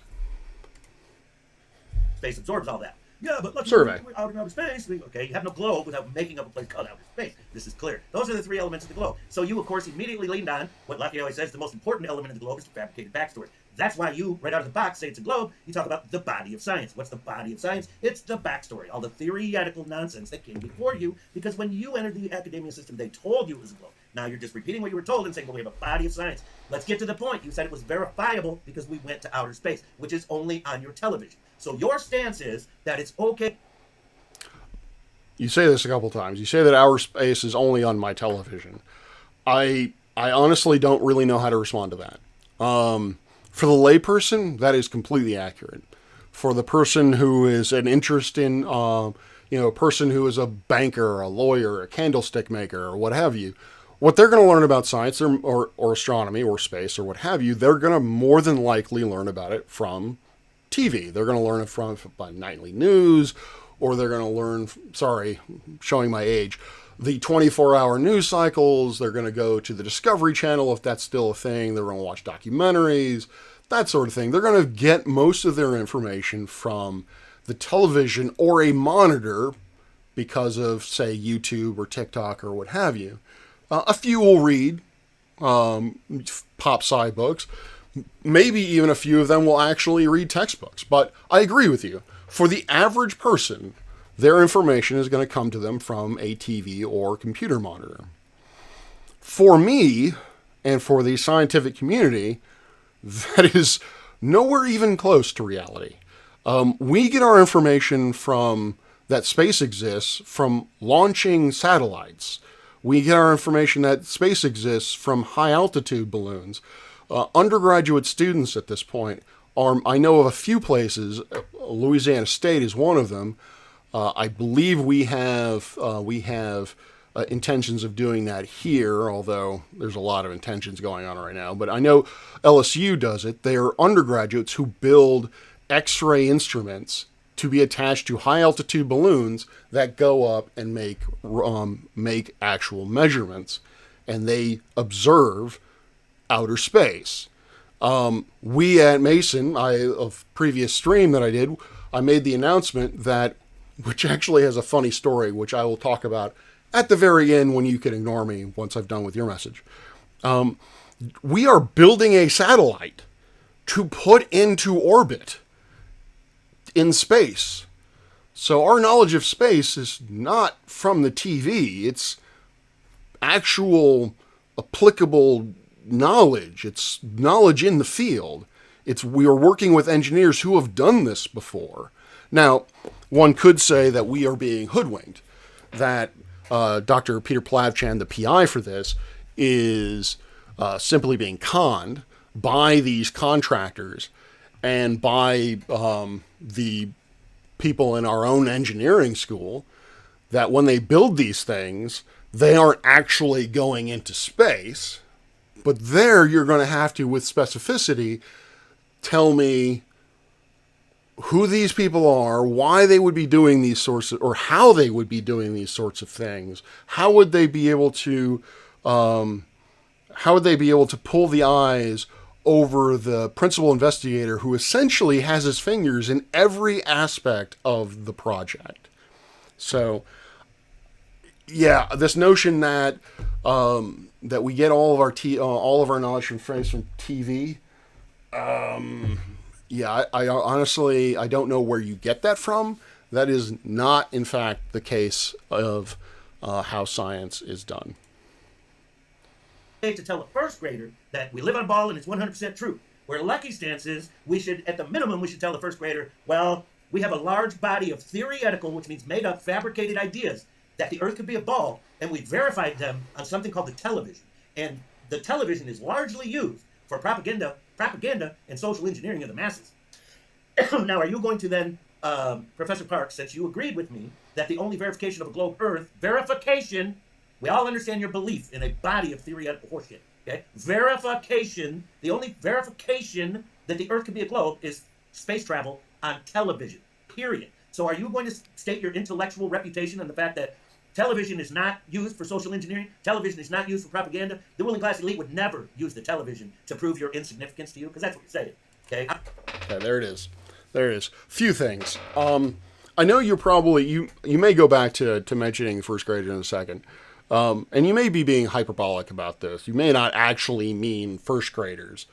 Space absorbs all that. Yeah, but look, survey. We're out in outer space. Okay, you have no globe without making up a place called outer space. This is clear. Those are the three elements of the globe. So you, of course, immediately leaned on what Lucky always says, the most important element of the globe is the fabricated backstory. That's why you, right out of the box, say it's a globe. You talk about the body of science. What's the body of science? It's the backstory, all the theoretical nonsense that came before you, because when you entered the academia system, they told you it was a globe. Now you're just repeating what you were told and saying, well, we have a body of science. Let's get to the point. You said it was verifiable because we went to outer space, which is only on your television. So your stance is that it's okay. You say this a couple times. You say that outer space is only on my television. I honestly don't really know how to respond to that. For the layperson, that is completely accurate. For the person who is an interest in, a person who is a banker, a lawyer, a candlestick maker, or what have you, what they're going to learn about science or astronomy or space or what have you, they're going to more than likely learn about it from TV. They're going to learn it from nightly news, or they're going to learn, showing my age, the 24-hour news cycles. They're going to go to the Discovery Channel, if that's still a thing. They're going to watch documentaries, that sort of thing. They're going to get most of their information from the television or a monitor because of, say, YouTube or TikTok or what have you. A few will read pop sci books. Maybe even a few of them will actually read textbooks. But I agree with you. For the average person, their information is going to come to them from a TV or computer monitor. For me, and for the scientific community, that is nowhere even close to reality. We get our information from that space exists from launching satellites. We get our information that space exists from high-altitude balloons. Undergraduate students at this point I know of a few places. Louisiana State is one of them. I believe we have intentions of doing that here, although there's a lot of intentions going on right now. But I know LSU does it. They are undergraduates who build X-ray instruments to be attached to high-altitude balloons that go up and make actual measurements, and they observe outer space. We at Mason, a previous stream that I did, I made the announcement that, which actually has a funny story, which I will talk about at the very end when you can ignore me once I've done with your message. We are building a satellite to put into orbit in space. So our knowledge of space is not from the TV. It's actual applicable knowledge. It's knowledge in the field. We are working with engineers who have done this before. Now, one could say that we are being hoodwinked, that Dr. Peter Plavchan, the PI for this, is simply being conned by these contractors and by the people in our own engineering school, that when they build these things, they aren't actually going into space, but there you're going to have to, with specificity, tell me who these people are, why they would be doing these sorts of, or how they would be doing these sorts of things. How would they be able to pull the eyes over the principal investigator who essentially has his fingers in every aspect of the project? So, yeah, this notion that that we get all of our knowledge from TV. Yeah, I honestly, I don't know where you get that from. That is not, in fact, the case of how science is done. To tell a first grader that we live on a ball and it's 100% true. Where Lucky's stance is, at the minimum, we should tell the first grader, well, we have a large body of theoretical, which means made up, fabricated ideas that the Earth could be a ball, and we verified them on something called the television. And the television is largely used for propaganda, and social engineering of the masses. Now, are you going to then, Professor Parks, since you agreed with me that the only verification of a globe Earth, verification, we all understand your belief in a body of theoretical horseshit, okay? Verification, the only verification that the Earth can be a globe is space travel on television, period. So are you going to state your intellectual reputation on the fact that television is not used for social engineering, television is not used for propaganda? The ruling class elite would never use the television to prove your insignificance to you, because that's what you're saying, okay? Okay, there it is. Few things. I know you're probably, you may go back to mentioning first graders in a second. And you may be being hyperbolic about this. You may not actually mean first graders.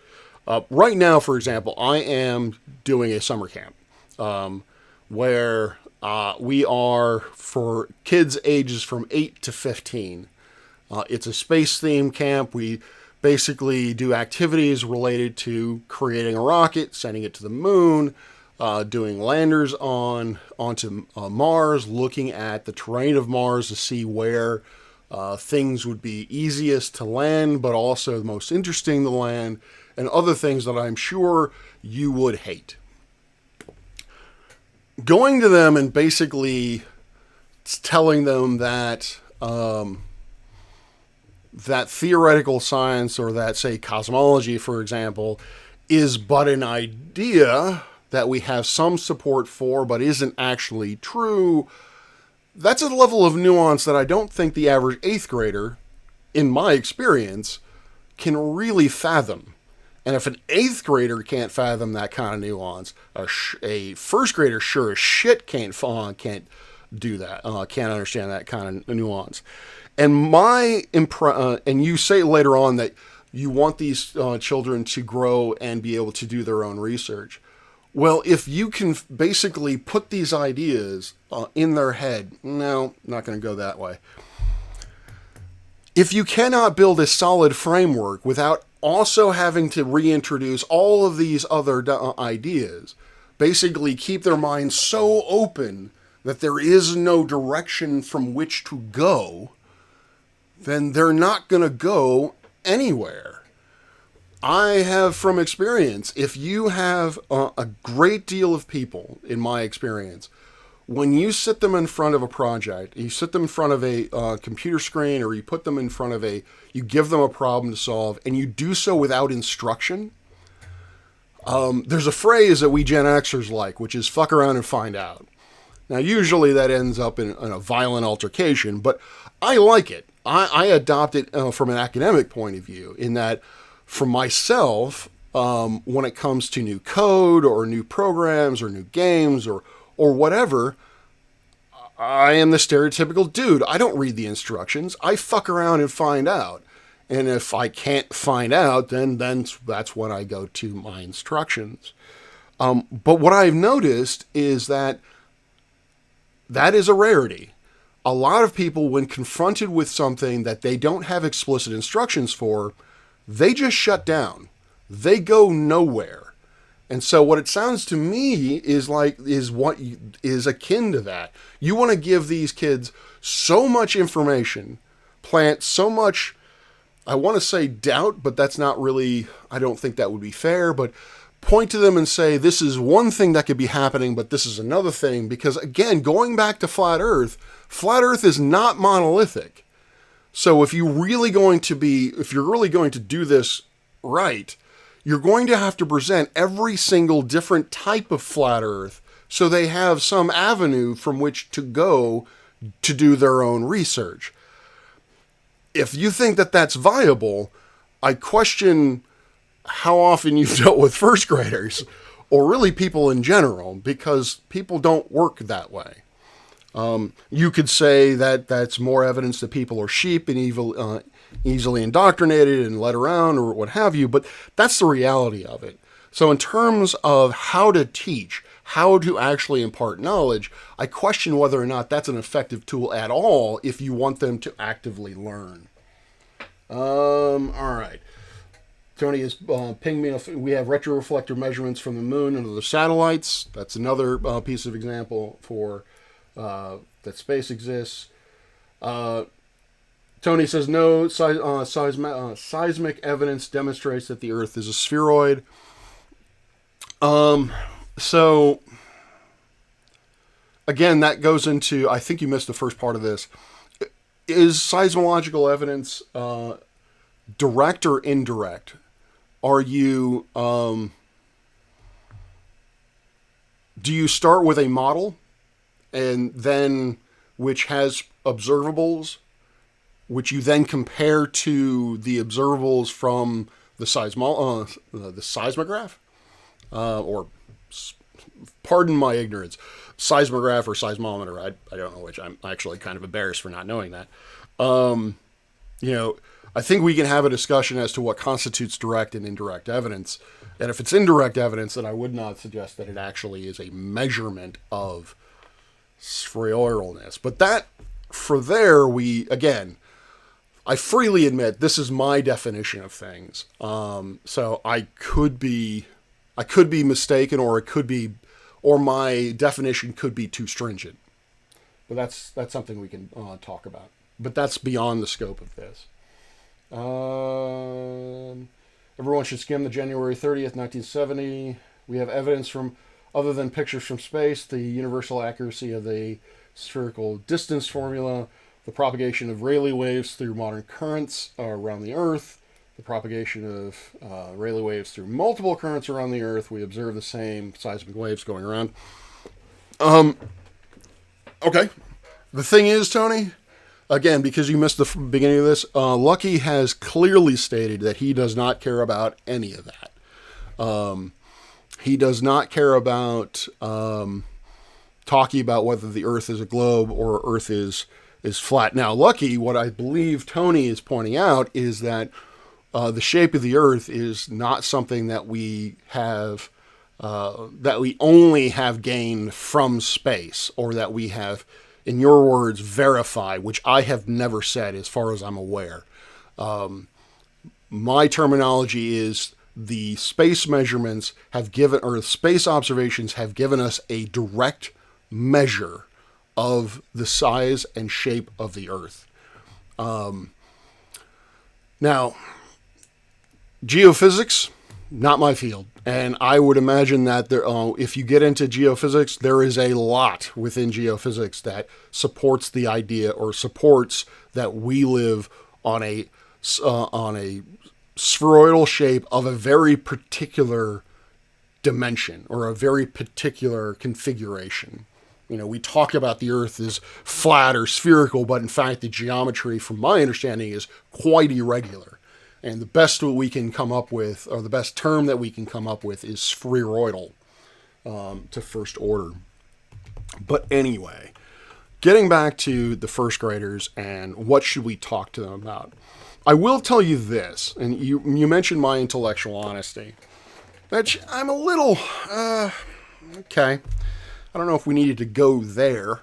Right now, for example, I am doing a summer camp where we are for kids ages from 8 to 15. It's a space-themed camp. We basically do activities related to creating a rocket, sending it to the moon, doing landers onto Mars, looking at the terrain of Mars to see where things would be easiest to land, but also the most interesting to land, and other things that I'm sure you would hate. Going to them and basically telling them that that theoretical science, or that, say, cosmology, for example, is but an idea that we have some support for, but isn't actually true, that's a level of nuance that I don't think the average 8th grader, in my experience, can really fathom. And if an 8th grader can't fathom that kind of nuance, a first grader sure as shit can't do that, can't understand that kind of nuance. And and you say later on that you want these children to grow and be able to do their own research. Well, if you can basically put these ideas in their head, no, not going to go that way. If you cannot build a solid framework without also having to reintroduce all of these other ideas, basically keep their minds so open that there is no direction from which to go, then they're not going to go anywhere. I have from experience, if you have a great deal of people, in my experience, when you sit them in front of a project, you sit them in front of a computer screen, or you put them in front of you give them a problem to solve, and you do so without instruction, there's a phrase that we Gen Xers like, which is fuck around and find out. Now, usually that ends up in a violent altercation, but I like it. I adopt it from an academic point of view, in that for myself, when it comes to new code or new programs or new games or whatever, I am the stereotypical dude. I don't read the instructions. I fuck around and find out. And if I can't find out, then that's when I go to my instructions. But what I've noticed is that is a rarity. A lot of people, when confronted with something that they don't have explicit instructions for, they just shut down. They go nowhere. And so what it sounds to me is is akin to that. You want to give these kids so much information, plant so much, I want to say doubt, but that's not really, I don't think that would be fair, but point to them and say, this is one thing that could be happening, but this is another thing. Because again, going back to flat Earth is not monolithic. So if you're really going to do this right, you're going to have to present every single different type of flat Earth so they have some avenue from which to go to do their own research. If you think that that's viable, I question how often you've dealt with first graders, or really people in general, because people don't work that way. You could say that that's more evidence that people are sheep and easily indoctrinated and led around or what have you, but that's the reality of it. So in terms of how to teach, how to actually impart knowledge, I question whether or not that's an effective tool at all if you want them to actively learn. All right. Tony has pinged me. We have retroreflector measurements from the moon and other satellites. That's another piece of example for that space exists. Tony says no seismic evidence demonstrates that the Earth is a spheroid. So again, that goes into, I think you missed the first part of this. Is seismological evidence direct or indirect? Are you, do you start with a model and then which has observables, which you then compare to the observables from the seismograph? Or, pardon my ignorance, seismograph or seismometer. I don't know which. I'm actually kind of embarrassed for not knowing that. I think we can have a discussion as to what constitutes direct and indirect evidence. And if it's indirect evidence, then I would not suggest that it actually is a measurement of spheroidalness. But that, I freely admit this is my definition of things. So I could be mistaken, or my definition could be too stringent. But that's something we can talk about. But that's beyond the scope of this. Everyone should skim the January 30th, 1970. We have evidence from, other than pictures from space, the universal accuracy of the spherical distance formula, the propagation of Rayleigh waves through modern currents around the Earth, the propagation of Rayleigh waves through multiple currents around the Earth. We observe the same seismic waves going around. Okay. The thing is, Tony, again, because you missed the beginning of this, Lucky has clearly stated that he does not care about any of that. He does not care about talking about whether the Earth is a globe or Earth is flat. Now, Lucky, what I believe Tony is pointing out is that the shape of the Earth is not something that we have, that we only have gained from space, or that we have, in your words, verified, which I have never said as far as I'm aware. My terminology is the space measurements have given, or space observations have given us a direct measure of the size and shape of the Earth. Now, geophysics, not my field. And I would imagine that there, if you get into geophysics, there is a lot within geophysics that supports the idea, or supports that we live on a spheroidal shape of a very particular dimension, or a very particular configuration. We talk about the Earth as flat or spherical, but in fact, the geometry, from my understanding, is quite irregular. And the best we can come up with, or the best term that we can come up with, is spheroidal to first order. But anyway, getting back to the first graders and what should we talk to them about. I will tell you this, and you mentioned my intellectual honesty, which I'm a little, okay. I don't know if we needed to go there,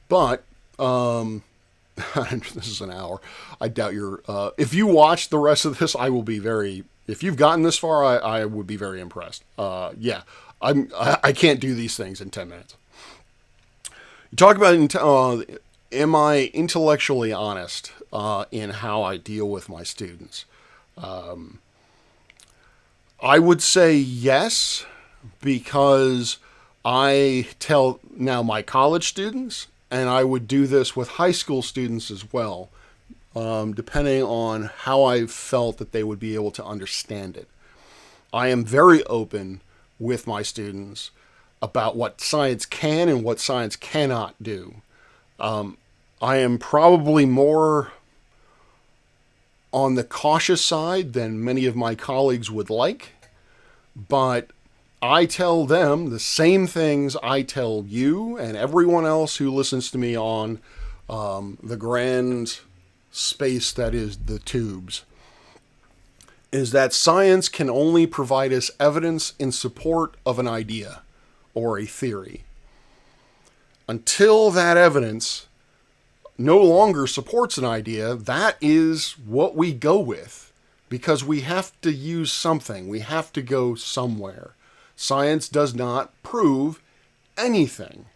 but this is an hour. I doubt if you watch the rest of this, I will be very If you've gotten this far, I would be very impressed. Yeah, I can't do these things in 10 minutes. You talk about am I intellectually honest in how I deal with my students? I would say yes, because I tell now my college students, and I would do this with high school students as well, depending on how I felt that they would be able to understand it. I am very open with my students about what science can and what science cannot do. I am probably more on the cautious side than many of my colleagues would like, but I tell them the same things I tell you and everyone else who listens to me on the grand space that is the tubes, is that science can only provide us evidence in support of an idea or a theory. Until that evidence no longer supports an idea, that is what we go with, because we have to use something. We have to go somewhere. Science does not prove anything.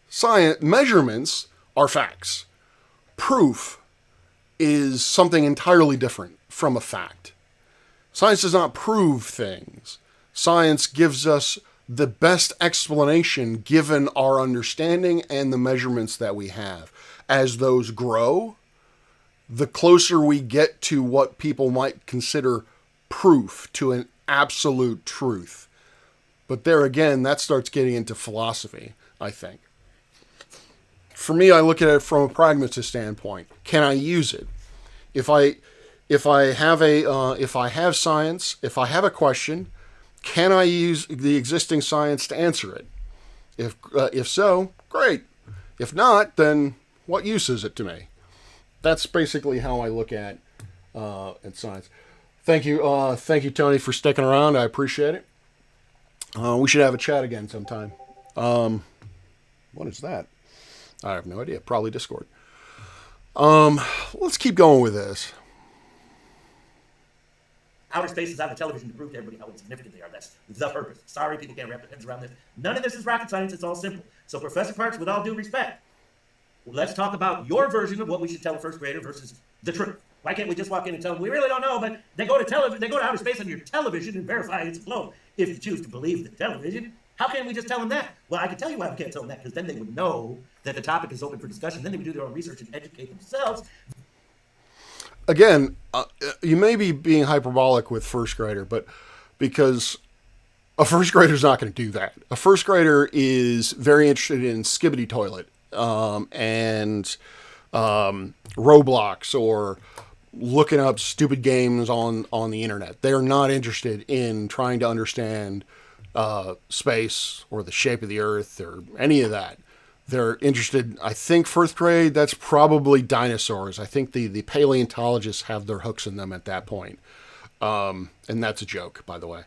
Science measurements are facts. Proof is something entirely different from a fact. Science does not prove things. Science gives us the best explanation given our understanding and the measurements that we have. As those grow, the closer we get to what people might consider proof, to an absolute truth. But there again, that starts getting into philosophy, I think. For me, I look at it from a pragmatist standpoint. Can I use it? If I have science, if I have a question, can I use the existing science to answer it? If so, great. If not, then what use is it to me? That's basically how I look at science. Thank you, Tony, for sticking around. I appreciate it. We should have a chat again sometime. What is that? I have no idea. Probably Discord. Let's keep going with this. Outer space is on the television to prove to everybody how insignificant they are. That's the purpose. Sorry, people can't wrap their heads around this. None of this is rocket science. It's all simple. So, Professor Parks, with all due respect, let's talk about your version of what we should tell a first grader versus the truth. Why can't we just walk in and tell them, we really don't know, but they go to outer space on your television and verify it's a globe. If you choose to believe the television, how can we just tell them that? Well, I can tell you why we can't tell them that, because then they would know that the topic is open for discussion. Then they would do their own research and educate themselves. Again, you may be being hyperbolic with first grader, but because a first grader is not going to do that. A first grader is very interested in Skibbity Toilet and Roblox, or looking up stupid games on the internet. They're not interested in trying to understand space or the shape of the earth or any of that. They're interested, I think, first grade, that's probably dinosaurs. I think the paleontologists have their hooks in them at that point. And that's a joke, by the way.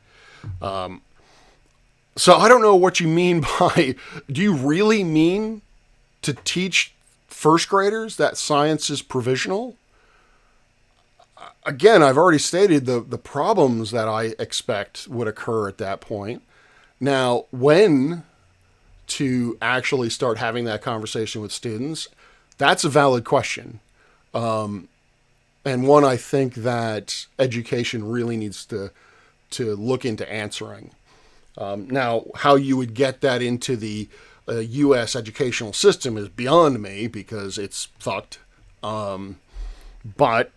So I don't know what you mean by, do you really mean to teach first graders that science is provisional? Again, I've already stated the problems that I expect would occur at that point. Now, when to actually start having that conversation with students, that's a valid question. And one I think that education really needs to look into answering. Now, how you would get that into the U.S. educational system is beyond me, because it's fucked. But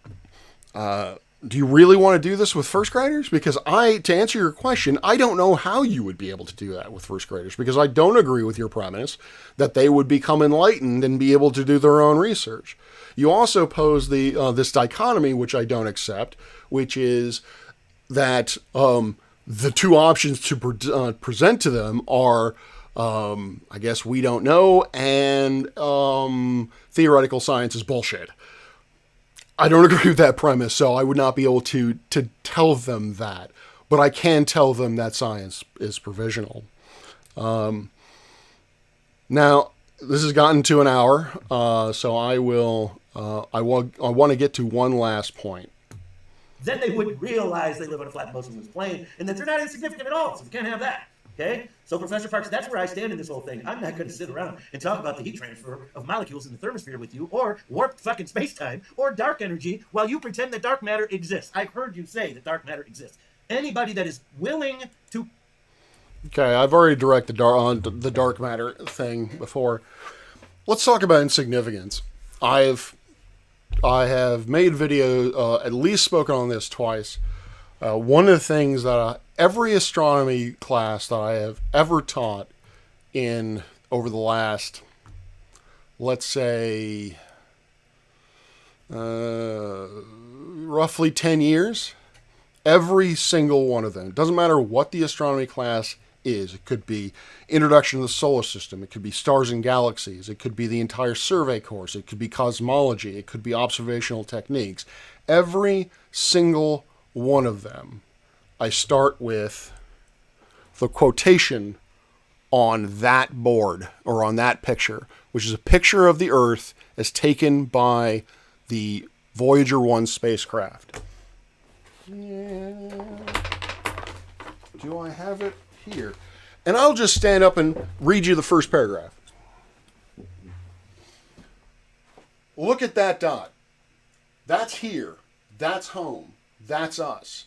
do you really want to do this with first graders? Because to answer your question, I don't know how you would be able to do that with first graders, because I don't agree with your premise that they would become enlightened and be able to do their own research. You also pose this dichotomy, which I don't accept, which is that the two options to present to them are, I guess we don't know, and theoretical science is bullshit. I don't agree with that premise, so I would not be able to tell them that. But I can tell them that science is provisional. Now, this has gotten to an hour, so I want to get to one last point. then they would realize they live on a flat motionless plane and that they're not insignificant at all. So we can't have that. Okay? So, Professor Parks, that's where I stand in this whole thing. I'm not going to sit around and talk about the heat transfer of molecules in the thermosphere with you, or warped fucking space-time, or dark energy, while you pretend that dark matter exists. I've heard you say that dark matter exists. Anybody that is willing to... Okay, I've already directed on the dark matter thing before. Let's talk about insignificance. I have made video, at least spoken on this twice. One of the things that every astronomy class that I have ever taught in over the last, let's say, roughly 10 years, every single one of them, it doesn't matter what the astronomy class is. It could be Introduction to the Solar System. It could be Stars and Galaxies. It could be the entire survey course. It could be cosmology. It could be observational techniques. Every single one of them, I start with the quotation on that board or on that picture, which is a picture of the Earth as taken by the Voyager 1 spacecraft. Yeah. Do I have it here? And I'll just stand up and read you the first paragraph. Look at that dot. That's here. That's home. That's us.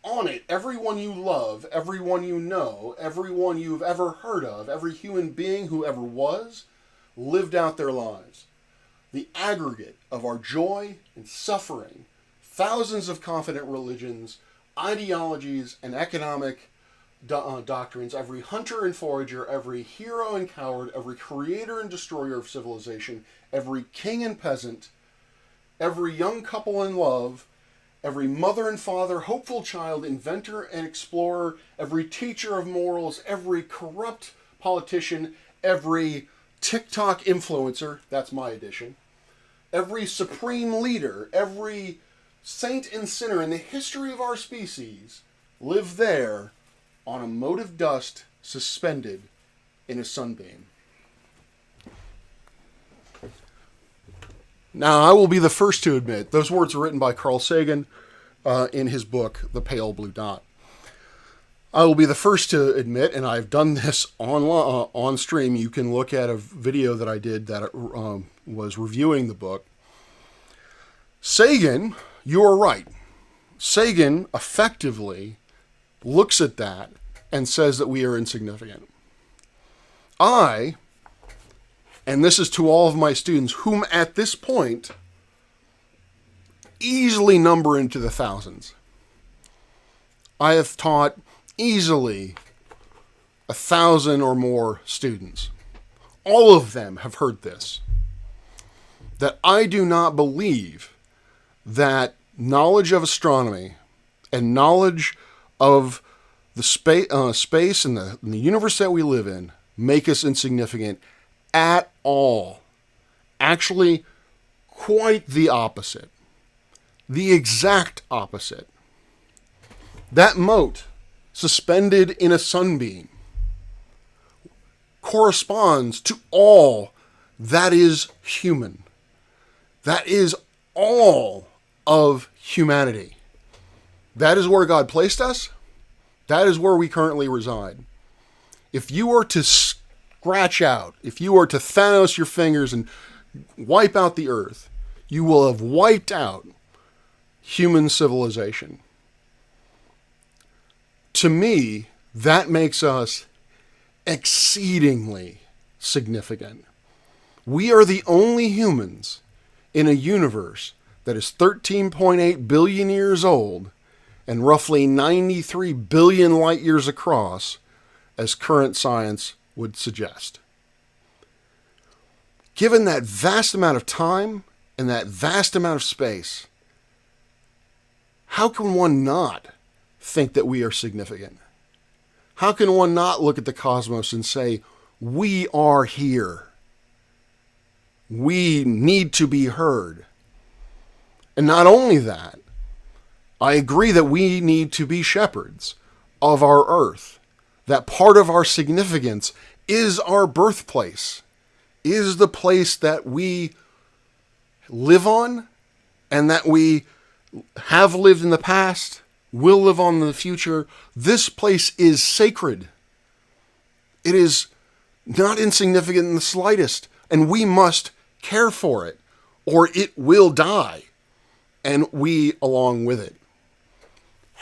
On it, everyone you love, everyone you know, everyone you've ever heard of, every human being who ever was, lived out their lives. The aggregate of our joy and suffering, thousands of confident religions, ideologies, and economic doctrines, every hunter and forager, every hero and coward, every creator and destroyer of civilization, every king and peasant, every young couple in love, every mother and father, hopeful child, inventor and explorer, every teacher of morals, every corrupt politician, every TikTok influencer, that's my addition, every supreme leader, every saint and sinner in the history of our species live there on a mote of dust suspended in a sunbeam. Now, I will be the first to admit, those words are written by Carl Sagan in his book, The Pale Blue Dot. I will be the first to admit, and I've done this on stream, you can look at a video that I did that was reviewing the book. Sagan, you are right. Sagan effectively looks at that and says that we are insignificant. And this is to all of my students, whom at this point easily number into the thousands. I have taught easily 1,000 or more students. All of them have heard this. That I do not believe that knowledge of astronomy and knowledge of the space and the universe that we live in make us insignificant at all. Actually, quite the opposite. The exact opposite. That mote suspended in a sunbeam corresponds to all that is human. That is all of humanity. That is where God placed us. That is where we currently reside. If you were to scratch out, if you were to Thanos your fingers and wipe out the earth, you will have wiped out human civilization. To me, that makes us exceedingly significant. We are the only humans in a universe that is 13.8 billion years old and roughly 93 billion light years across, as current science would suggest. Given that vast amount of time and that vast amount of space, how can one not think that we are significant? How can one not look at the cosmos and say, we are here? We need to be heard. And not only that, I agree that we need to be shepherds of our earth. That part of our significance is our birthplace, is the place that we live on and that we have lived in the past, will live on in the future. This place is sacred. It is not insignificant in the slightest, and we must care for it, or it will die, and we along with it.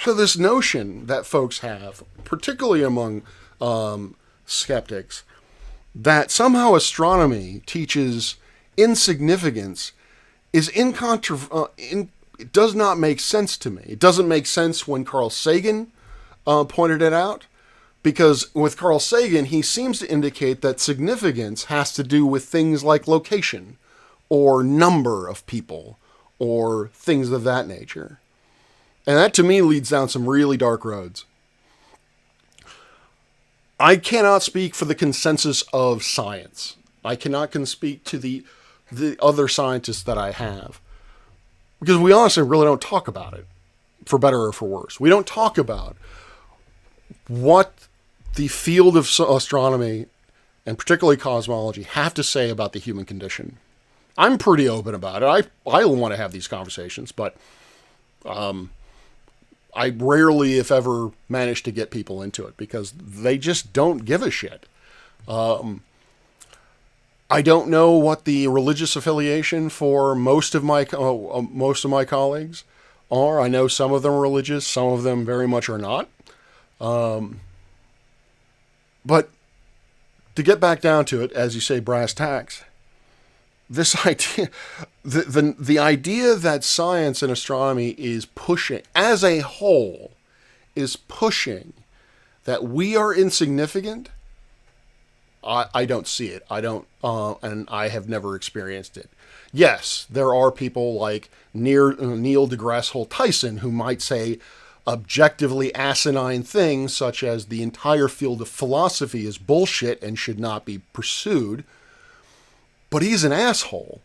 So this notion that folks have, particularly among skeptics, that somehow astronomy teaches insignificance is it does not make sense to me. It doesn't make sense when Carl Sagan pointed it out, because with Carl Sagan, he seems to indicate that significance has to do with things like location or number of people or things of that nature. And that to me leads down some really dark roads. I cannot speak for the consensus of science. I cannot speak to the other scientists that I have. Because we honestly really don't talk about it, for better or for worse. We don't talk about what the field of astronomy, and particularly cosmology, have to say about the human condition. I'm pretty open about it. I want to have these conversations, but I rarely, if ever, manage to get people into it because they just don't give a shit. I don't know what the religious affiliation for most of my colleagues are. I know some of them are religious, some of them very much are not. But to get back down to it, as you say, brass tacks, this idea, the idea that science and astronomy is pushing, as a whole, is pushing that we are insignificant, I don't see it. I don't, and I have never experienced it. Yes, there are people like Neil deGrasse Tyson who might say objectively asinine things, such as the entire field of philosophy is bullshit and should not be pursued. But he's an asshole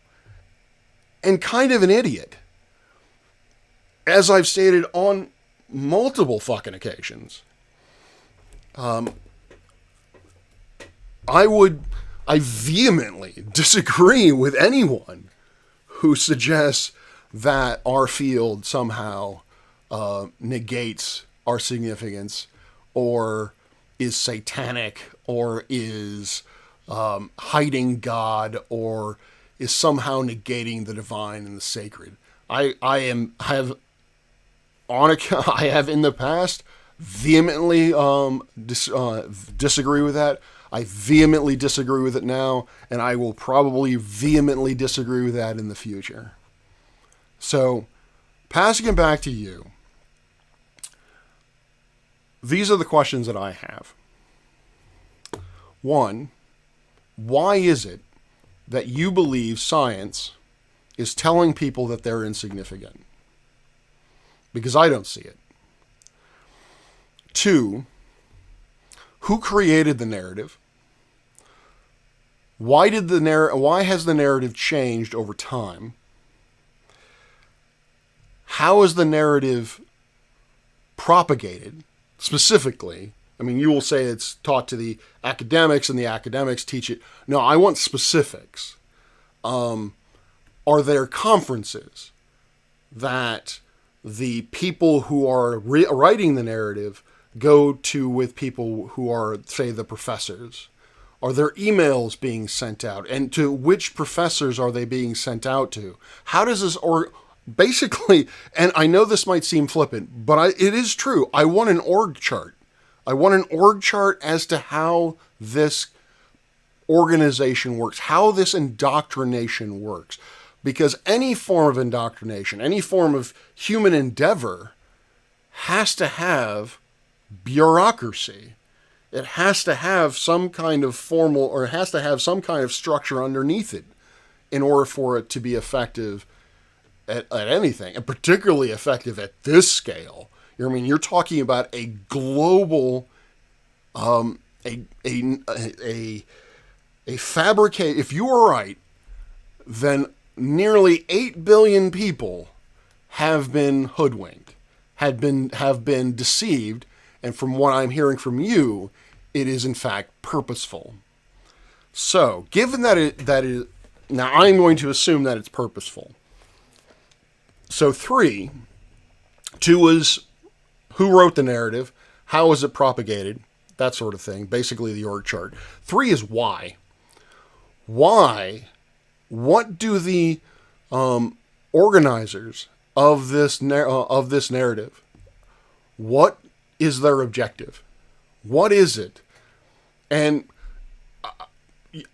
and kind of an idiot. As I've stated on multiple fucking occasions, I vehemently disagree with anyone who suggests that our field somehow negates our significance, or is satanic, or is hiding God, or is somehow negating the divine and the sacred. I have in the past vehemently disagree with that. I vehemently disagree with it now, and I will probably vehemently disagree with that in the future. So, passing it back to you, these are the questions that I have. One, why is it that you believe science is telling people that they're insignificant? Because I don't see it. Two, who created the narrative? Why has the narrative changed over time? How is the narrative propagated specifically? I mean, you will say it's taught to the academics and the academics teach it. No, I want specifics. Are there conferences that the people who are writing the narrative go to with people who are, say, the professors? Are there emails being sent out? And to which professors are they being sent out to? How does this, or basically, and I know this might seem flippant, but it is true. I want an org chart. I want an org chart as to how this organization works, how this indoctrination works. Because any form of indoctrination, any form of human endeavor has to have bureaucracy. It has to have some kind of formal, or it has to have some kind of structure underneath it in order for it to be effective at anything, and particularly effective at this scale. I mean, you're talking about a global, a fabricate. If you are right, then nearly 8 billion people have been hoodwinked, have been deceived, and from what I'm hearing from you, it is in fact purposeful. So, given that now I'm going to assume that it's purposeful. So 3, 2 is who wrote the narrative, how is it propagated, that sort of thing, basically the org chart. 3 is why. Why? What do the organizers of this narrative, what is their objective? What is it? And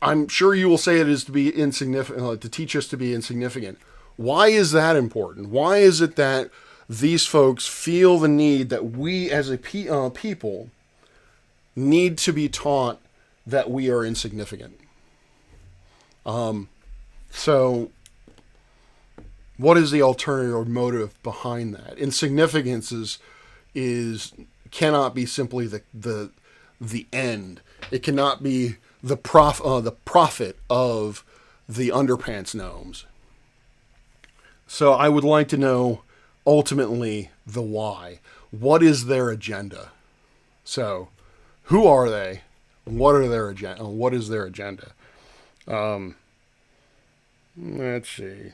I'm sure you will say it is to be insignificant, to teach us to be insignificant. Why is that important? Why is it that these folks feel the need that we as a people need to be taught that we are insignificant? So what is the alternative motive behind that? Insignificance is cannot be simply the end. It cannot be the profit of the underpants gnomes. So I would like to know ultimately the why. What is their agenda? So who are they? What are their agenda? What is their agenda? Let's see.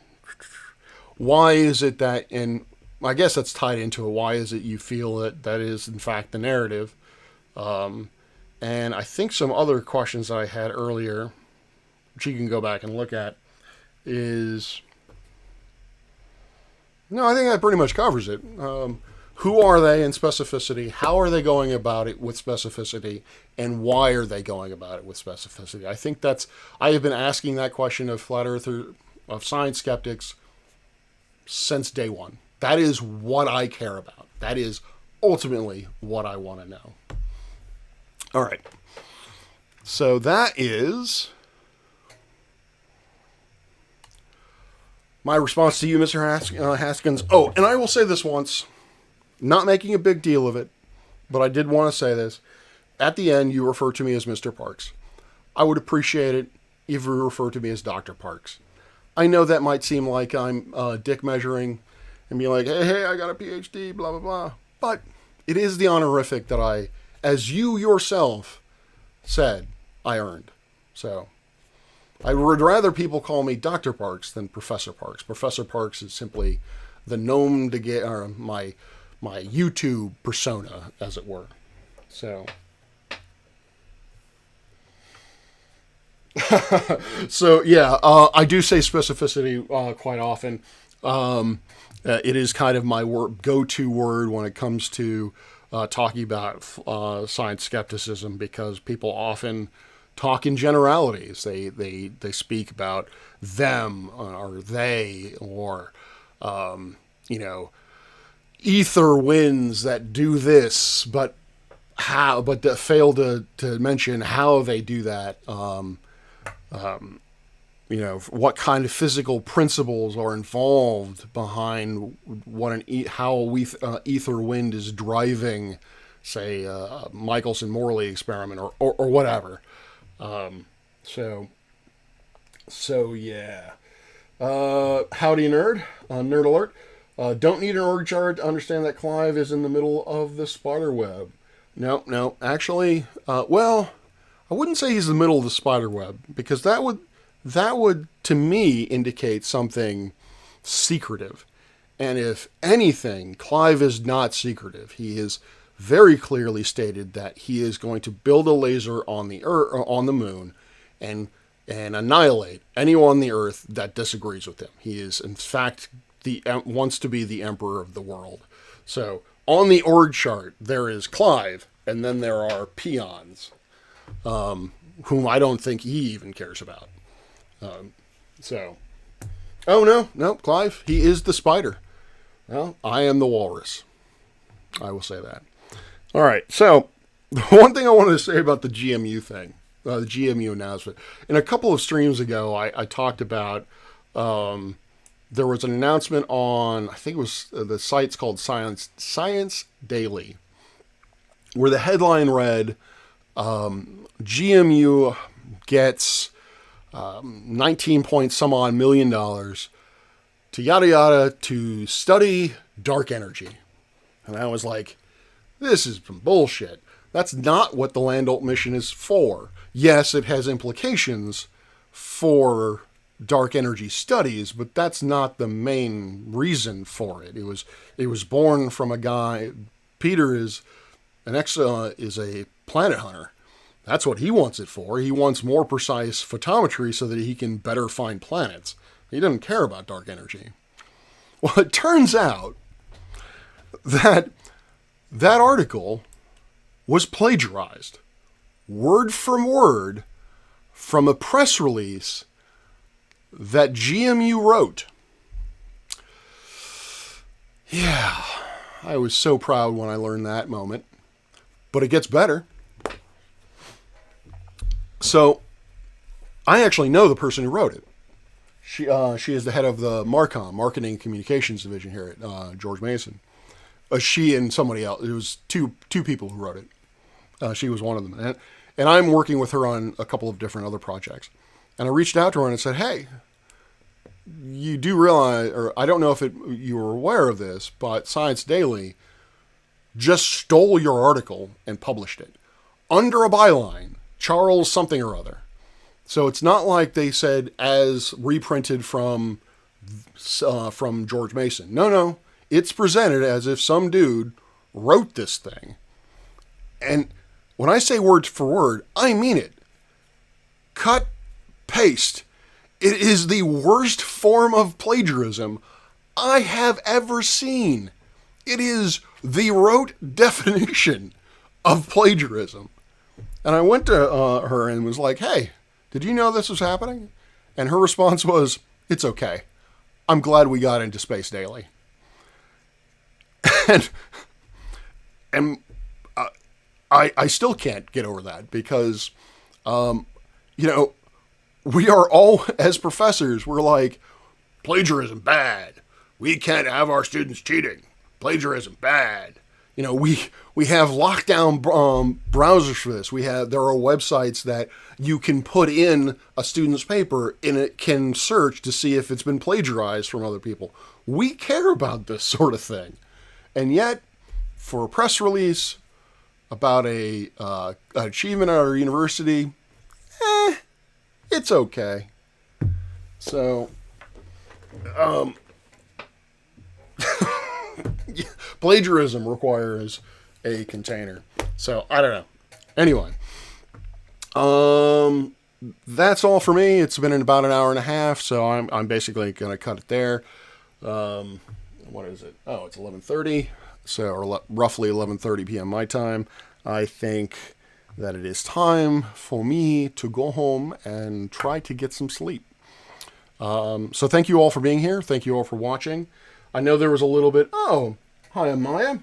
Why is it that, and I guess that's tied into it, why is it you feel that is in fact the narrative? And I think some other questions that I had earlier, which you can go back and look at, is... No, I think that pretty much covers it. Who are they in specificity? How are they going about it with specificity? And why are they going about it with specificity? I think I have been asking that question of flat earther, of science skeptics, since day one. That is what I care about. That is ultimately what I want to know. All right. So that is my response to you, Mr. Haskins. Oh, and I will say this once, not making a big deal of it, but I did want to say this. At the end, you refer to me as Mr. Parks. I would appreciate it if you refer to me as Dr. Parks. I know that might seem like I'm dick measuring and be like, hey, I got a PhD, blah, blah, blah. But it is the honorific that I, as you yourself said, I earned. So I would rather people call me Dr. Parks than Professor Parks. Professor Parks is simply the gnome to get, or my YouTube persona, as it were. So... So yeah, I do say specificity quite often. It is kind of my go-to word when it comes to talking about science skepticism, because people often talk in generalities. They speak about them or they, or ether winds that do this, but fail to mention how they do that. What kind of physical principles are involved behind how ether wind is driving, say, Michelson-Morley experiment or whatever. So yeah. Howdy, nerd. Nerd alert. Don't need an org chart to understand that Clive is in the middle of the spider web. No. Actually, I wouldn't say he's in the middle of the spider web, because that would to me indicate something secretive. And if anything, Clive is not secretive. He has very clearly stated that he is going to build a laser on the Earth, on the moon, and annihilate anyone on the Earth that disagrees with him. He is, in fact, wants to be the emperor of the world. So on the org chart, there is Clive, and then there are peons. Whom I don't think he even cares about. No, Clive, he is the spider. Well, I am the walrus. I will say that. All right, so the one thing I wanted to say about the GMU thing, the GMU announcement. In a couple of streams ago, I talked about, there was an announcement on, I think it was the site's called Science Daily, where the headline read, GMU gets 19 point some odd $1 million to yada yada to study dark energy. And I was like, this is some bullshit. That's not what the Land Alt mission is for. Yes, it has implications for dark energy studies, but that's not the main reason for it. It was born from a guy. Peter is is a planet hunter. That's what he wants it for. He wants more precise photometry so that he can better find planets. He doesn't care about dark energy. Well, it turns out that that article was plagiarized, word from word, from a press release that GMU wrote. Yeah, I was so proud when I learned that moment. But it gets better. So, I actually know the person who wrote it. She is the head of the Marcom, Marketing Communications Division here at George Mason. She and somebody else. It was two people who wrote it. She was one of them. And I'm working with her on a couple of different other projects. And I reached out to her and said, hey, you do realize, or I don't know if you were aware of this, but Science Daily just stole your article and published it under a byline, Charles something or other. So it's not like they said as reprinted from George Mason. No, it's presented as if some dude wrote this thing. And when I say word for word, I mean it. Cut, paste. It is the worst form of plagiarism I have ever seen. It is the rote definition of plagiarism. And I went to her and was like, hey, did you know this was happening? And her response was, it's okay. I'm glad we got into Space Daily. and I still can't get over that because, we are all, as professors, we're like, plagiarism bad. We can't have our students cheating. Plagiarism bad. We have lockdown browsers for this. There are websites that you can put in a student's paper and it can search to see if it's been plagiarized from other people. We care about this sort of thing. And yet, for a press release about an achievement at our university, it's okay. So, plagiarism requires a container. So, I don't know. Anyway, that's all for me. It's been about an hour and a half, so I'm basically going to cut it there. What is it? Oh, it's 11:30, or roughly 11:30 p.m. my time. I think that it is time for me to go home and try to get some sleep. So thank you all for being here. Thank you all for watching. I know there was a little bit... Oh, hi, I'm Maya.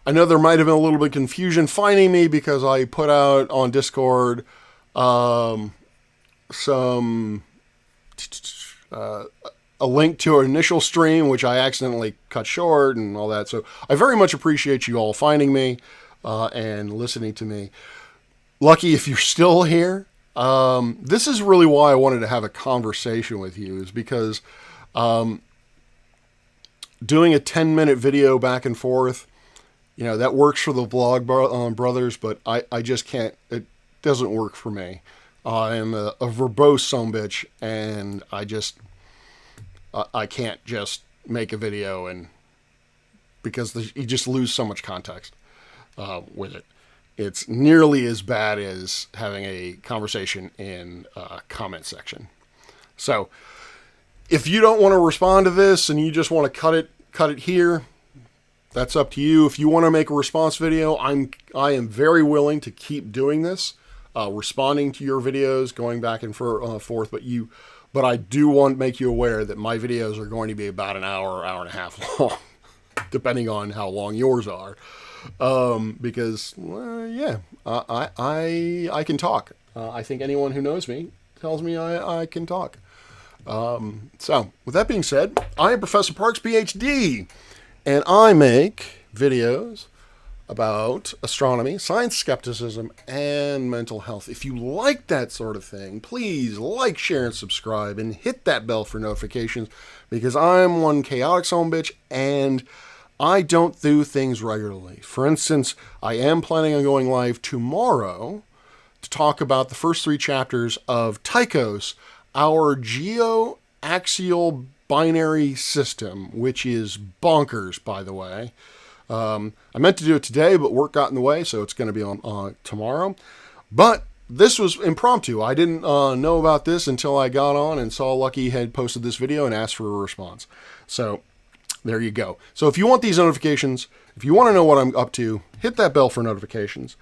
I know there might have been a little bit of confusion finding me because I put out on Discord a link to an initial stream, which I accidentally cut short and all that. So I very much appreciate you all finding me and listening to me. Lucky, if you're still here, this is really why I wanted to have a conversation with you, is because doing a 10-minute video back and forth, that works for the vlog brothers, but I just can't. It doesn't work for me. I am a verbose sumbitch, and I can't just make a video because you just lose so much context with it. It's nearly as bad as having a conversation in a comment section. So if you don't want to respond to this and you just want to cut it here, that's up to you. If you want to make a response video, I am very willing to keep doing this, responding to your videos, going back and forth. But I do want to make you aware that my videos are going to be about an hour or hour and a half long, depending on how long yours are. Because I can talk. I think anyone who knows me tells me I can talk. So with that being said, I am Professor Parks, PhD, and I make videos about astronomy, science skepticism, and mental health. If you like that sort of thing, please like, share, and subscribe, and hit that bell for notifications, because I'm one chaotic son of a bitch, and I don't do things regularly. For instance, I am planning on going live tomorrow to talk about the first 3 chapters of Tychos, our geoaxial binary system, which is bonkers, by the way. I meant to do it today, but work got in the way, so it's going to be on tomorrow. But this was impromptu. I didn't know about this until I got on and saw Lucky had posted this video and asked for a response. So there you go. So if you want these notifications, if you want to know what I'm up to, hit that bell for notifications.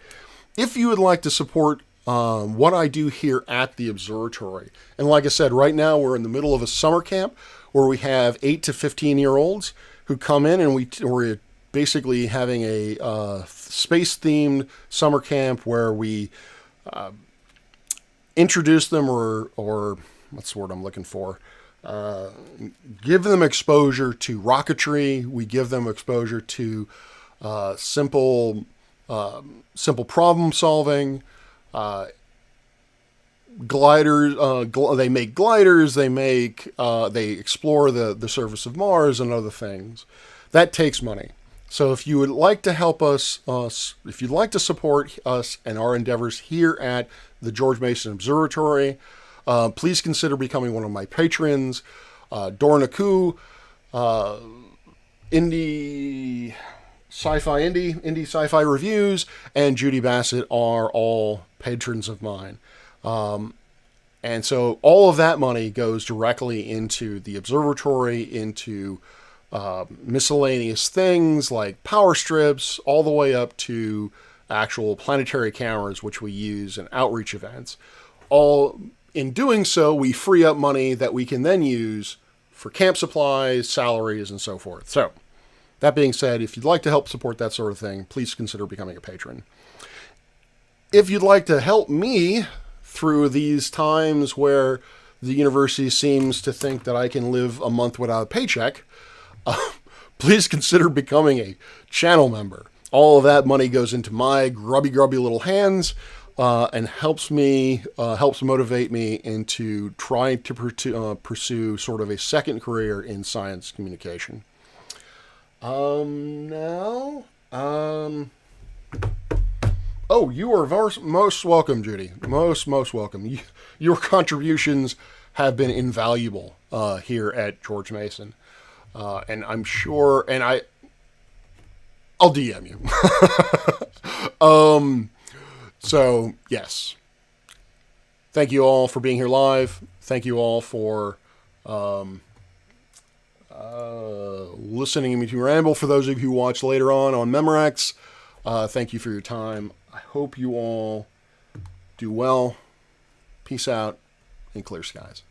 If you would like to support what I do here at the observatory, and like I said, right now we're in the middle of a summer camp where we have 8 to 15-year-olds who come in, and we're basically having a space-themed summer camp where we introduce them or what's the word I'm looking for? Give them exposure to rocketry. We give them exposure to simple problem solving. Gliders. They make gliders. They explore the surface of Mars and other things. That takes money. So if you would like to help us, if you'd like to support us and our endeavors here at the George Mason Observatory, please consider becoming one of my patrons. Dornaku, Indie Sci-Fi Reviews, and Judy Bassett are all patrons of mine. And so all of that money goes directly into the observatory, into miscellaneous things like power strips, all the way up to actual planetary cameras, which we use in outreach events. All in doing so, we free up money that we can then use for camp supplies, salaries, and so forth. So that being said, if you'd like to help support that sort of thing, please consider becoming a patron. If you'd like to help me through these times where the university seems to think that I can live a month without a paycheck, please consider becoming a channel member. All of that money goes into my grubby little hands and helps motivate me into trying to pursue sort of a second career in science communication. Oh, you are most welcome, Judy. Most welcome. Your contributions have been invaluable here at George Mason. And I'm sure, and I'll DM you. So yes, thank you all for being here live. Thank you all for listening to me ramble. For those of you who watch later on Memorex, thank you for your time. I hope you all do well. Peace out and clear skies.